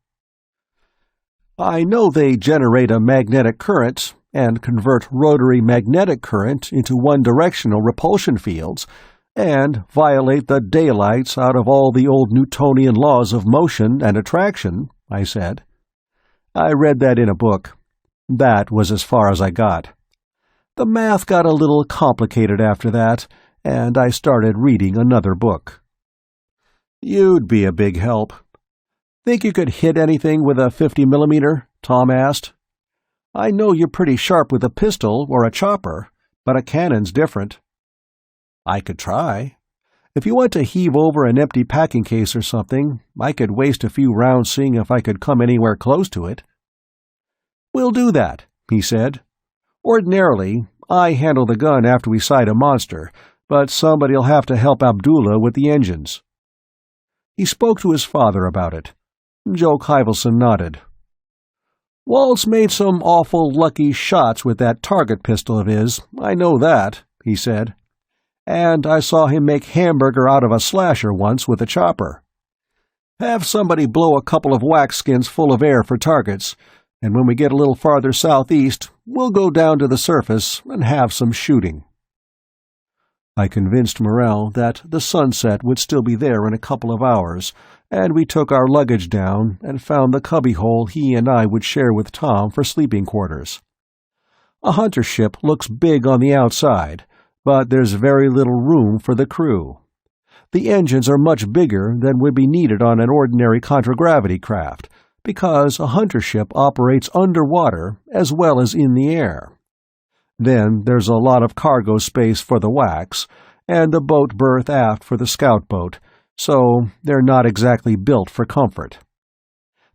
"I know they generate a magnetic current and convert rotary magnetic current into one-directional repulsion fields and violate the daylights out of all the old Newtonian laws of motion and attraction," I said. "I read that in a book. That was as far as I got. The math got a little complicated after that, and I started reading another book." "You'd be a big help. Think you could hit anything with a 50mm? Tom asked. "I know you're pretty sharp with a pistol or a chopper, but a cannon's different." "I could try. If you want to heave over an empty packing case or something, I could waste a few rounds seeing if I could come anywhere close to it." "We'll do that," he said. "Ordinarily, I handle the gun after we sight a monster, but somebody'll have to help Abdullah with the engines." He spoke to his father about it. Joe Kyvelson nodded. "Walt's made some awful lucky shots with that target pistol of his, I know that," he said. "And I saw him make hamburger out of a slasher once with a chopper. Have somebody blow a couple of wax skins full of air for targets, and when we get a little farther southeast, we'll go down to the surface and have some shooting." I convinced Morell that the sunset would still be there in a couple of hours, and we took our luggage down and found the cubbyhole he and I would share with Tom for sleeping quarters. A hunter ship looks big on the outside, but there's very little room for the crew. The engines are much bigger than would be needed on an ordinary contragravity craft, because a hunter ship operates underwater as well as in the air. Then there's a lot of cargo space for the wax, and the boat berth aft for the scout boat, so they're not exactly built for comfort.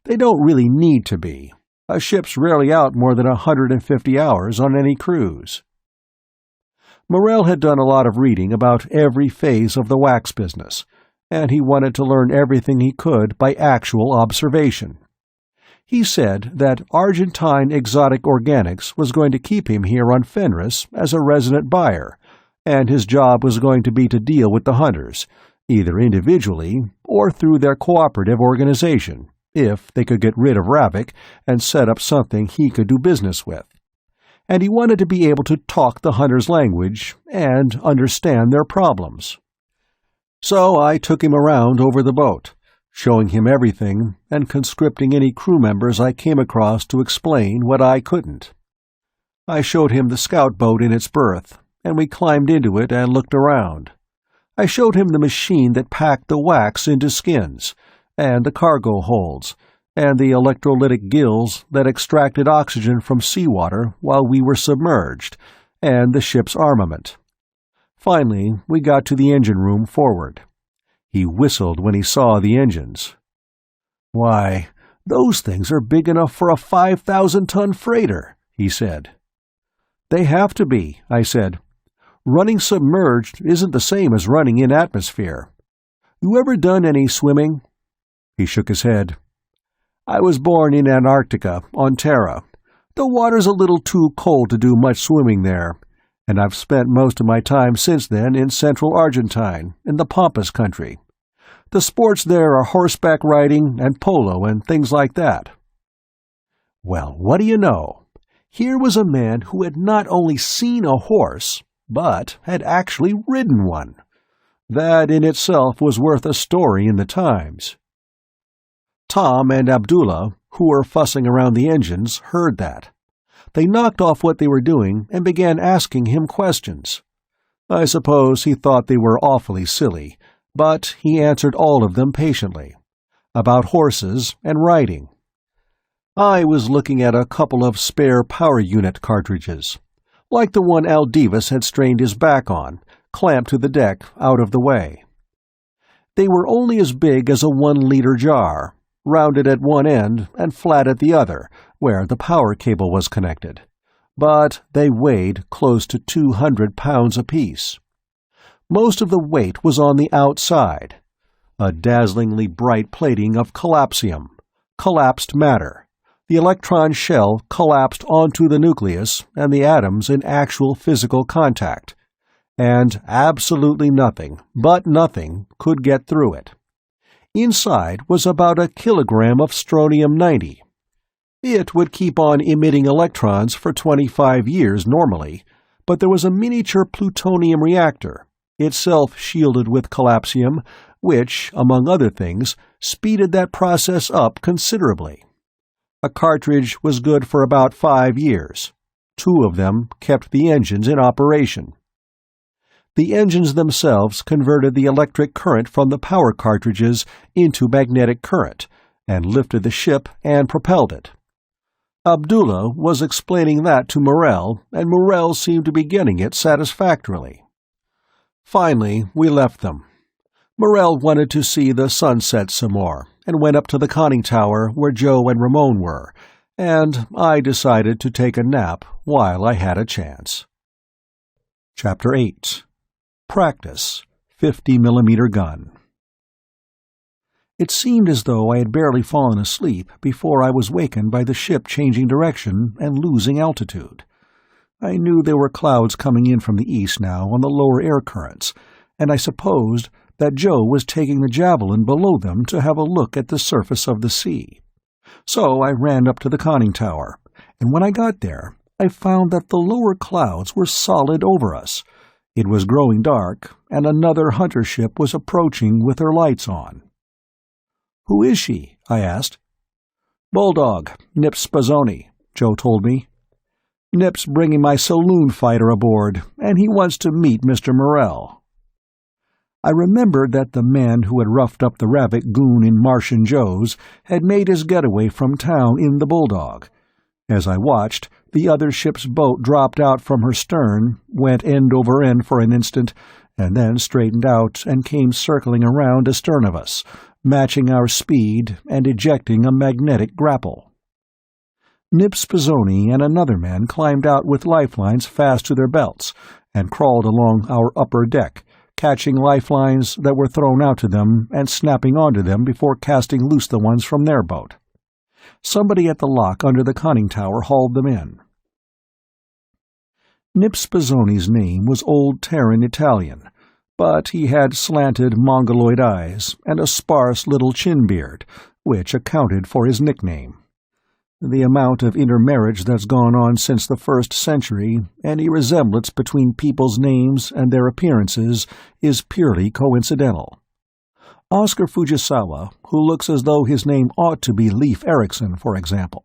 They don't really need to be. A ship's rarely out more than 150 hours on any cruise. Morell had done a lot of reading about every phase of the wax business, and he wanted to learn everything he could by actual observation. He said that Argentine exotic organics was going to keep him here on Fenris as a resident buyer, and his job was going to be to deal with the hunters, either individually or through their cooperative organization, if they could get rid of Ravik and set up something he could do business with. And he wanted to be able to talk the hunters' language and understand their problems. So I took him around over the boat, showing him everything and conscripting any crew members I came across to explain what I couldn't. I showed him the scout boat in its berth, and we climbed into it and looked around. I showed him the machine that packed the wax into skins, and the cargo holds, and the electrolytic gills that extracted oxygen from seawater while we were submerged, and the ship's armament. Finally, we got to the engine room forward. He whistled when he saw the engines. "Why, those things are big enough for a 5,000-ton freighter," he said. "They have to be," I said. "Running submerged isn't the same as running in atmosphere. You ever done any swimming?" He shook his head. "I was born in Antarctica, on Terra. The water's a little too cold to do much swimming there, and I've spent most of my time since then in central Argentine, in the Pampas country. The sports there are horseback riding and polo and things like that." Well, what do you know? Here was a man who had not only seen a horse, but had actually ridden one. That in itself was worth a story in the Times. Tom and Abdullah, who were fussing around the engines, heard that. They knocked off what they were doing and began asking him questions. I suppose he thought they were awfully silly, but he answered all of them patiently. About horses and riding. I was looking at a couple of spare power unit cartridges, like the one Al Davis had strained his back on, clamped to the deck out of the way. They were only as big as a 1-liter jar, rounded at one end and flat at the other, where the power cable was connected, but they weighed close to 200 pounds apiece. Most of the weight was on the outside, a dazzlingly bright plating of collapsium, collapsed matter. The electron shell collapsed onto the nucleus and the atoms in actual physical contact, and absolutely nothing, but nothing, could get through it. Inside was about a kilogram of strontium-90. It would keep on emitting electrons for 25 years normally, but there was a miniature plutonium reactor, itself shielded with collapsium, which, among other things, speeded that process up considerably. A cartridge was good for about 5 years. 2 of them kept the engines in operation. The engines themselves converted the electric current from the power cartridges into magnetic current, and lifted the ship and propelled it. Abdullah was explaining that to Morrell, and Morrell seemed to be getting it satisfactorily. Finally, we left them. Morrell wanted to see the sunset some more, and went up to the conning tower where Joe and Ramon were, and I decided to take a nap while I had a chance. Chapter 8. Practice, 50mm gun. It seemed as though I had barely fallen asleep before I was wakened by the ship changing direction and losing altitude. I knew there were clouds coming in from the east now on the lower air currents, and I supposed that Joe was taking the Javelin below them to have a look at the surface of the sea. So I ran up to the conning tower, and when I got there, I found that the lower clouds were solid over us. It was growing dark, and another hunter ship was approaching with her lights on. "Who is she?" I asked. "Bulldog, Nip Spazzoni," Joe told me. "Nip's bringing my saloon fighter aboard, and he wants to meet Mr. Morrell." I remembered that the man who had roughed up the Ravik goon in Martian Joe's had made his getaway from town in the Bulldog. As I watched, the other ship's boat dropped out from her stern, went end over end for an instant, and then straightened out and came circling around astern of us, matching our speed and ejecting a magnetic grapple. Nip Spazzoni and another man climbed out with lifelines fast to their belts and crawled along our upper deck, catching lifelines that were thrown out to them and snapping onto them before casting loose the ones from their boat. Somebody at the lock under the conning tower hauled them in. Nip Spezzoni's name was Old Terran Italian, but he had slanted mongoloid eyes and a sparse little chin beard, which accounted for his nickname. The amount of intermarriage that's gone on since the 1st century, any resemblance between people's names and their appearances, is purely coincidental. Oscar Fujisawa, who looks as though his name ought to be Leif Erikson, for example.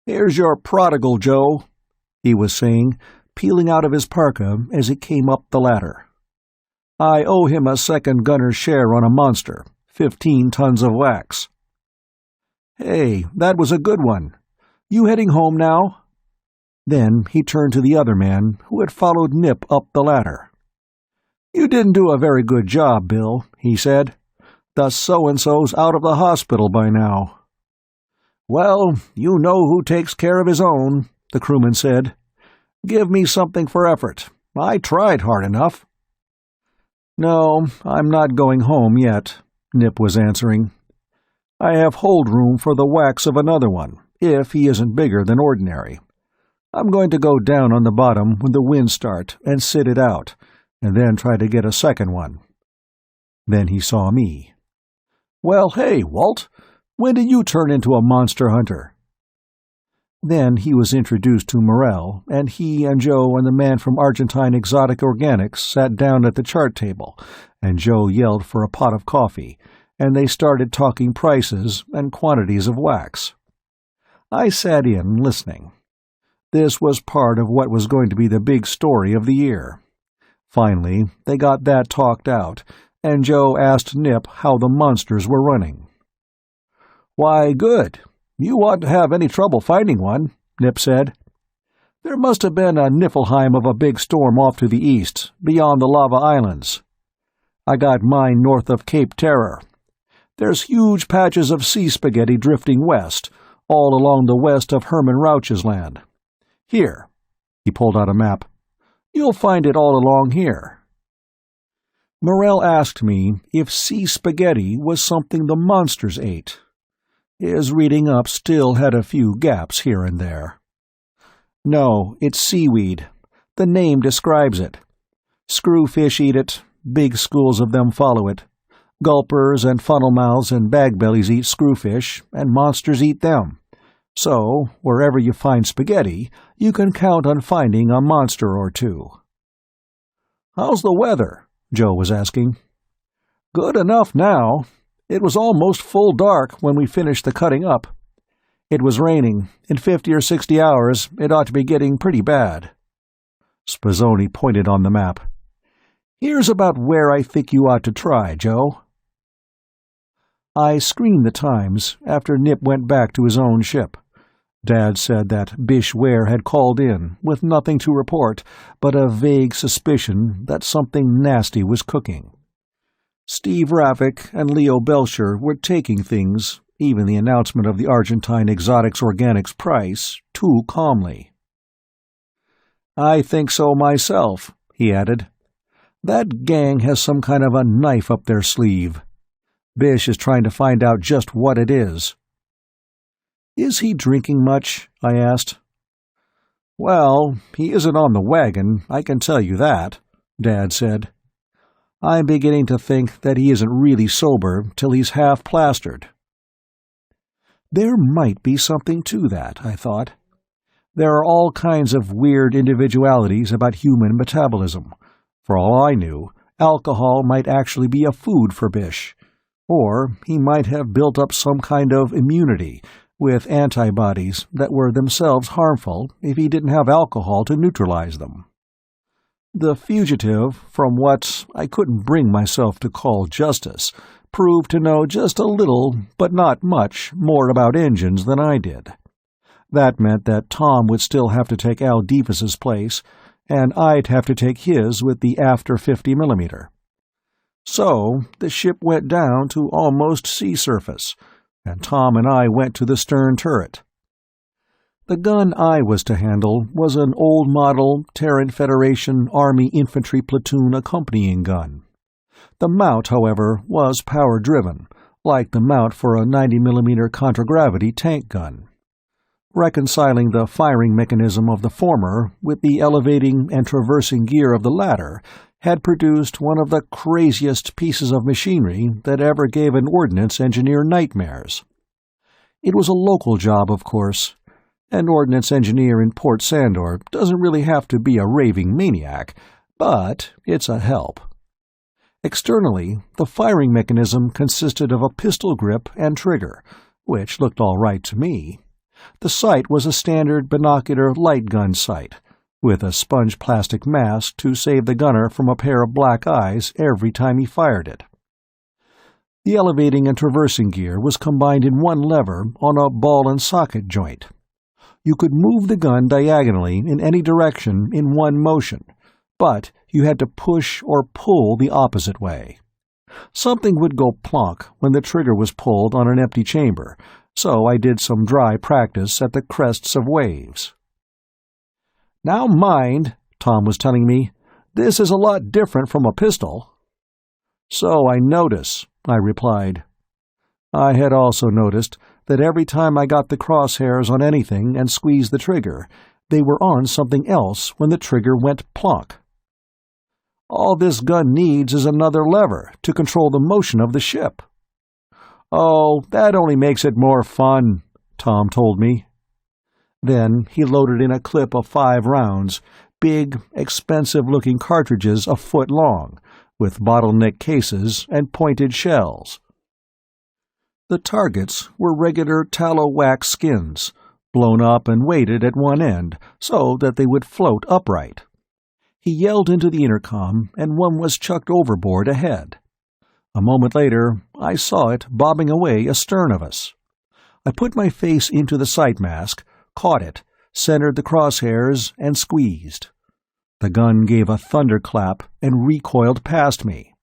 "Here's your prodigal, Joe," he was saying, peeling out of his parka as he came up the ladder. "I owe him a second gunner's share on a monster, 15 tons of wax." "Hey, that was a good one. You heading home now?" Then he turned to the other man, who had followed Nip up the ladder. "You didn't do a very good job, Bill," he said. "The so-and-so's out of the hospital by now." "Well, you know who takes care of his own," the crewman said. "Give me something for effort. I tried hard enough." "No, I'm not going home yet," Nip was answering. "I have hold room for the wax of another one, if he isn't bigger than ordinary. I'm going to go down on the bottom when the winds start and sit it out, and then try to get a second one." Then he saw me. "Well, hey, Walt, when did you turn into a monster hunter?" Then he was introduced to Morrell, and he and Joe and the man from Argentine Exotic Organics sat down at the chart table, and Joe yelled for a pot of coffee, and they started talking prices and quantities of wax. I sat in, listening. This was part of what was going to be the big story of the year. Finally, they got that talked out, and Joe asked Nip how the monsters were running. "Why, good. You oughtn't to have any trouble finding one," Nip said. "There must have been a Niflheim of a big storm off to the east, beyond the lava islands. I got mine north of Cape Terror. There's huge patches of sea spaghetti drifting west, all along the west of Herman Rauch's land. Here." He pulled out a map. "You'll find it all along here." Morrell asked me if sea spaghetti was something the monsters ate. His reading up still had a few gaps here and there. "No, it's seaweed. The name describes it. Screwfish eat it, big schools of them follow it. Gulpers and funnel-mouths and bag-bellies eat screwfish, and monsters eat them. So, wherever you find spaghetti, you can count on finding a monster or two." "How's the weather?" Joe was asking. "Good enough now. It was almost full dark when we finished the cutting up. It was raining. In 50 or 60 hours, it ought to be getting pretty bad." Spezzoni pointed on the map. "Here's about where I think you ought to try, Joe." I screened the times after Nip went back to his own ship. Dad said that Bish Ware had called in, with nothing to report but a vague suspicion that something nasty was cooking. Steve Ravik and Leo Belcher were taking things, even the announcement of the Argentine Exotics Organics price, too calmly. "I think so myself," he added. "That gang has some kind of a knife up their sleeve. Bish is trying to find out just what it is." "Is he drinking much?" I asked. "Well, he isn't on the wagon, I can tell you that," Dad said. "I'm beginning to think that he isn't really sober till he's half plastered." There might be something to that, I thought. There are all kinds of weird individualities about human metabolism. For all I knew, alcohol might actually be a food for Bish, or he might have built up some kind of immunity with antibodies that were themselves harmful if he didn't have alcohol to neutralize them. The fugitive, from what I couldn't bring myself to call justice, proved to know just a little, but not much, more about engines than I did. That meant that Tom would still have to take Al Deefus's place, and I'd have to take his with the after 50mm. So the ship went down to almost sea surface, and Tom and I went to the stern turret. The gun I was to handle was an old-model Terran Federation Army infantry platoon accompanying gun. The mount, however, was power-driven, like the mount for a 90mm contragravity tank gun. Reconciling the firing mechanism of the former with the elevating and traversing gear of the latter had produced one of the craziest pieces of machinery that ever gave an ordnance engineer nightmares. It was a local job, of course. An ordnance engineer in Port Sandor doesn't really have to be a raving maniac, but it's a help. Externally, the firing mechanism consisted of a pistol grip and trigger, which looked all right to me. The sight was a standard binocular light gun sight, with a sponge plastic mask to save the gunner from a pair of black eyes every time he fired it. The elevating and traversing gear was combined in one lever on a ball and socket joint. You could move the gun diagonally in any direction in one motion, but you had to push or pull the opposite way. Something would go plonk when the trigger was pulled on an empty chamber, so I did some dry practice at the crests of waves. "Now mind," Tom was telling me, "this is a lot different from a pistol." "So I notice," I replied. I had also noticed that every time I got the crosshairs on anything and squeezed the trigger, they were on something else when the trigger went plonk. "All this gun needs is another lever to control the motion of the ship." "Oh, that only makes it more fun," Tom told me. Then he loaded in a clip of 5 rounds, big, expensive-looking cartridges a foot long, with bottleneck cases and pointed shells. The targets were regular tallow wax skins, blown up and weighted at one end so that they would float upright. He yelled into the intercom, and one was chucked overboard ahead. A moment later, I saw it bobbing away astern of us. I put my face into the sight mask, caught it, centered the crosshairs, and squeezed. The gun gave a thunderclap and recoiled past me,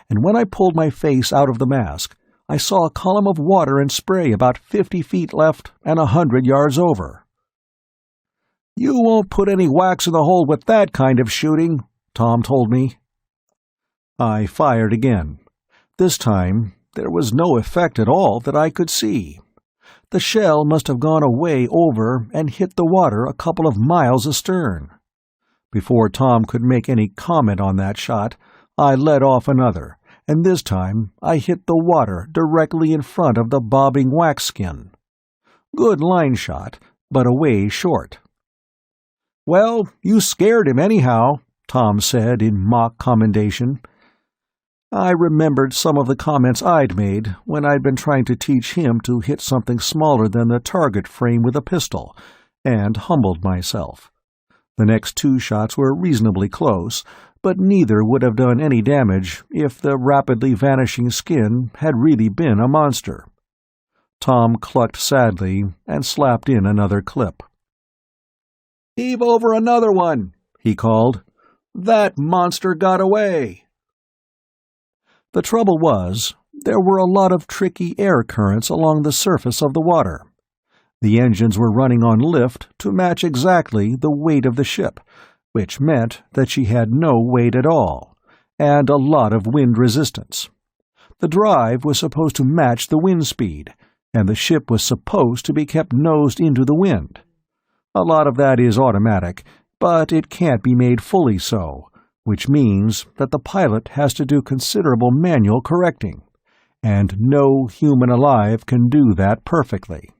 and when I pulled my face out of the mask, I saw a column of water and spray about 50 feet left and 100 yards over. "You won't put any wax in the hole with that kind of shooting," Tom told me. I fired again. This time, there was no effect at all that I could see. The shell must have gone away over and hit the water a couple of miles astern. Before Tom could make any comment on that shot, I let off another, and this time I hit the water directly in front of the bobbing wax skin. Good line shot, but a way short. "Well, you scared him anyhow," Tom said in mock commendation. I remembered some of the comments I'd made when I'd been trying to teach him to hit something smaller than the target frame with a pistol, and humbled myself. The next 2 shots were reasonably close, but neither would have done any damage if the rapidly vanishing skin had really been a monster. Tom clucked sadly and slapped in another clip. "Heave over another one," he called. "That monster got away." The trouble was, there were a lot of tricky air currents along the surface of the water. The engines were running on lift to match exactly the weight of the ship, which meant that she had no weight at all, and a lot of wind resistance. The drive was supposed to match the wind speed, and the ship was supposed to be kept nosed into the wind. A lot of that is automatic, but it can't be made fully so, which means that the pilot has to do considerable manual correcting, and no human alive can do that perfectly.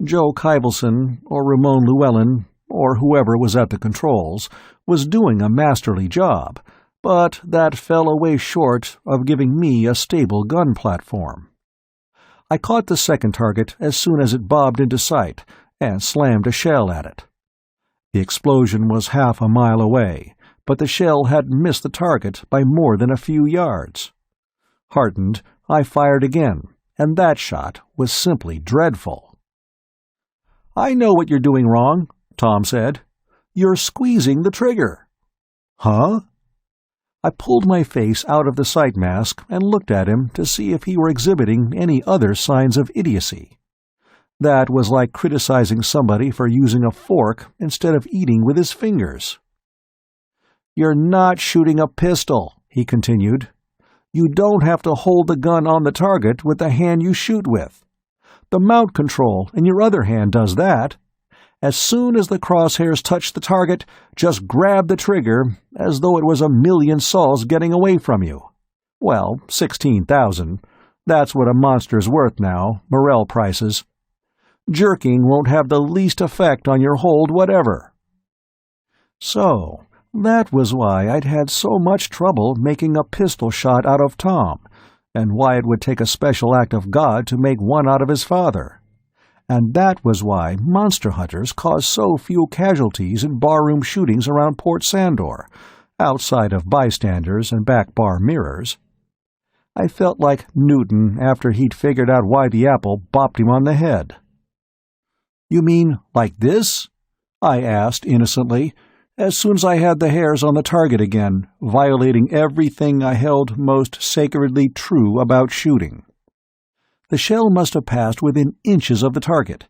Joe Kybelson, or Ramon Llewellyn, or whoever was at the controls, was doing a masterly job, but that fell away short of giving me a stable gun platform. I caught the second target as soon as it bobbed into sight, and slammed a shell at it. The explosion was half a mile away, but the shell hadn't missed the target by more than a few yards. Heartened, I fired again, and that shot was simply dreadful. "I know what you're doing wrong," Tom said. "You're squeezing the trigger." "Huh?" I pulled my face out of the sight mask and looked at him to see if he were exhibiting any other signs of idiocy. That was like criticizing somebody for using a fork instead of eating with his fingers. "You're not shooting a pistol," he continued. "You don't have to hold the gun on the target with the hand you shoot with. The mount control in your other hand does that. As soon as the crosshairs touch the target, just grab the trigger as though it was a million sols getting away from you. Well, 16,000. That's what a monster's worth now, Morel prices. Jerking won't have the least effect on your hold whatever." So, that was why I'd had so much trouble making a pistol shot out of Tom, and why it would take a special act of God to make one out of his father. And that was why monster hunters cause so few casualties in barroom shootings around Port Sandor, outside of bystanders and back bar mirrors. I felt like Newton after he'd figured out why the apple bopped him on the head. "You mean like this?" I asked innocently, as soon as I had the hairs on the target again, violating everything I held most sacredly true about shooting. The shell must have passed within inches of the target.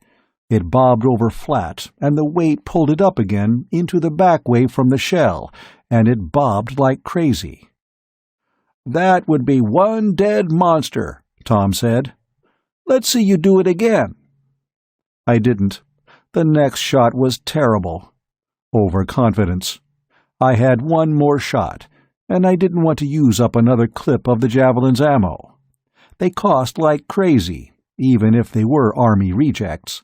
It bobbed over flat, and the weight pulled it up again into the back way from the shell, and it bobbed like crazy. "That would be one dead monster," Tom said. "Let's see you do it again." I didn't. The next shot was terrible. Overconfidence. I had one more shot, and I didn't want to use up another clip of the javelin's ammo. They cost like crazy, even if they were Army rejects.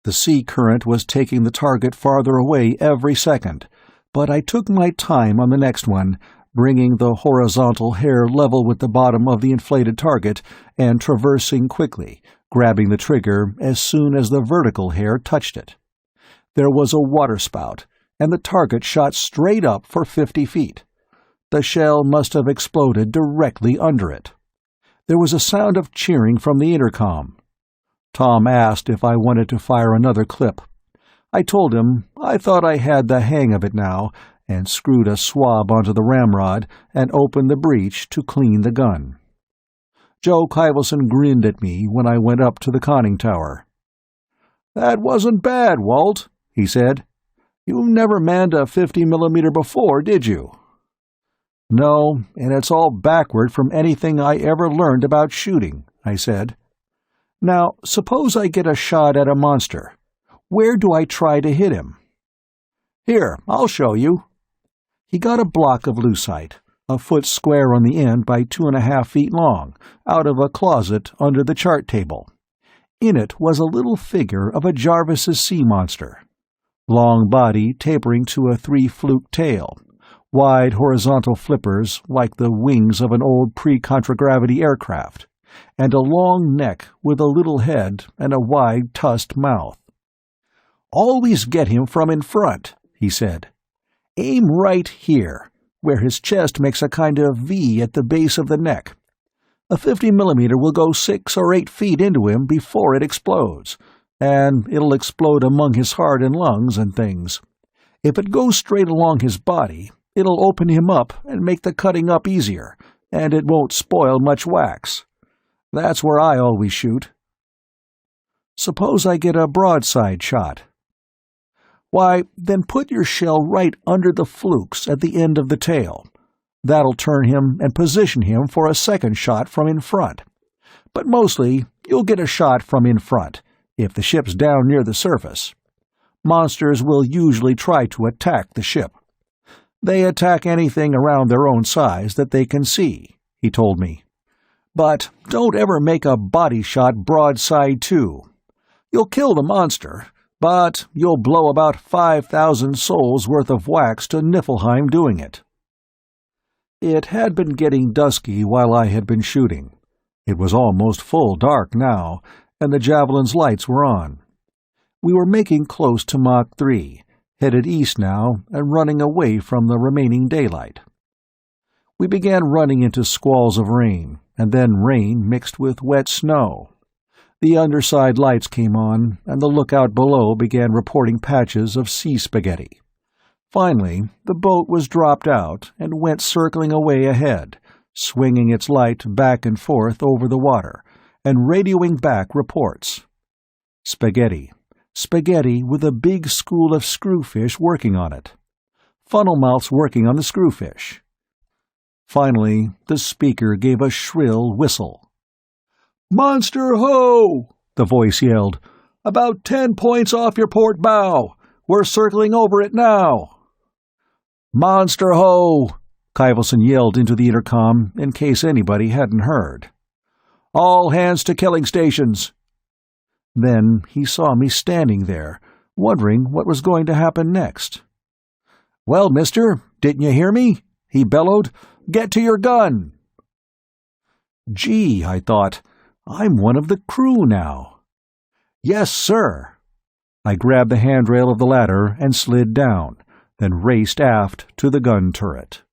The sea current was taking the target farther away every second, but I took my time on the next one, bringing the horizontal hair level with the bottom of the inflated target and traversing quickly, grabbing the trigger as soon as the vertical hair touched it. There was a waterspout, and the target shot straight up for 50 feet. The shell must have exploded directly under it. There was a sound of cheering from the intercom. Tom asked if I wanted to fire another clip. I told him I thought I had the hang of it now, and screwed a swab onto the ramrod and opened the breech to clean the gun. Joe Kyvelson grinned at me when I went up to the conning tower. "That wasn't bad, Walt," he said. "You never manned a 50mm before, did you?" "No, and it's all backward from anything I ever learned about shooting," I said. "Now, suppose I get a shot at a monster. Where do I try to hit him?" "Here, I'll show you." He got a block of lucite, a foot square on the end by 2.5 feet long, out of a closet under the chart table. In it was a little figure of a Jarvis's sea monster. Long body tapering to a 3-fluke tail, wide horizontal flippers like the wings of an old pre-contragravity aircraft, and a long neck with a little head and a wide tusked mouth. "Always get him from in front," he said. "Aim right here, where his chest makes a kind of V at the base of the neck. A 50mm will go 6 or 8 feet into him before it explodes, and it'll explode among his heart and lungs and things. If it goes straight along his body, it'll open him up and make the cutting up easier, and it won't spoil much wax. That's where I always shoot." "Suppose I get a broadside shot?" "Why, then put your shell right under the flukes at the end of the tail. That'll turn him and position him for a second shot from in front. But mostly, you'll get a shot from in front, if the ship's down near the surface. Monsters will usually try to attack the ship. They attack anything around their own size that they can see," he told me. "But don't ever make a body shot broadside too. You'll kill the monster, but you'll blow about 5,000 souls worth of wax to Niflheim doing it." It had been getting dusky while I had been shooting. It was almost full dark now, and the javelin's lights were on. We were making close to Mach 3, headed east now and running away from the remaining daylight. We began running into squalls of rain, and then rain mixed with wet snow. The underside lights came on, and the lookout below began reporting patches of sea spaghetti. Finally, the boat was dropped out and went circling away ahead, swinging its light back and forth over the water, and radioing back reports. Spaghetti. Spaghetti with a big school of screwfish working on it. Funnel mouths working on the screwfish. Finally, the speaker gave a shrill whistle. "Monster ho!" the voice yelled. "About 10 points off your port bow. We're circling over it now." "Monster ho!" Kaivelson yelled into the intercom in case anybody hadn't heard. "All hands to killing stations." Then he saw me standing there, wondering what was going to happen next. "Well, mister, didn't you hear me?" he bellowed. "Get to your gun!" Gee, I thought, I'm one of the crew now. "Yes, sir." I grabbed the handrail of the ladder and slid down, then raced aft to the gun turret.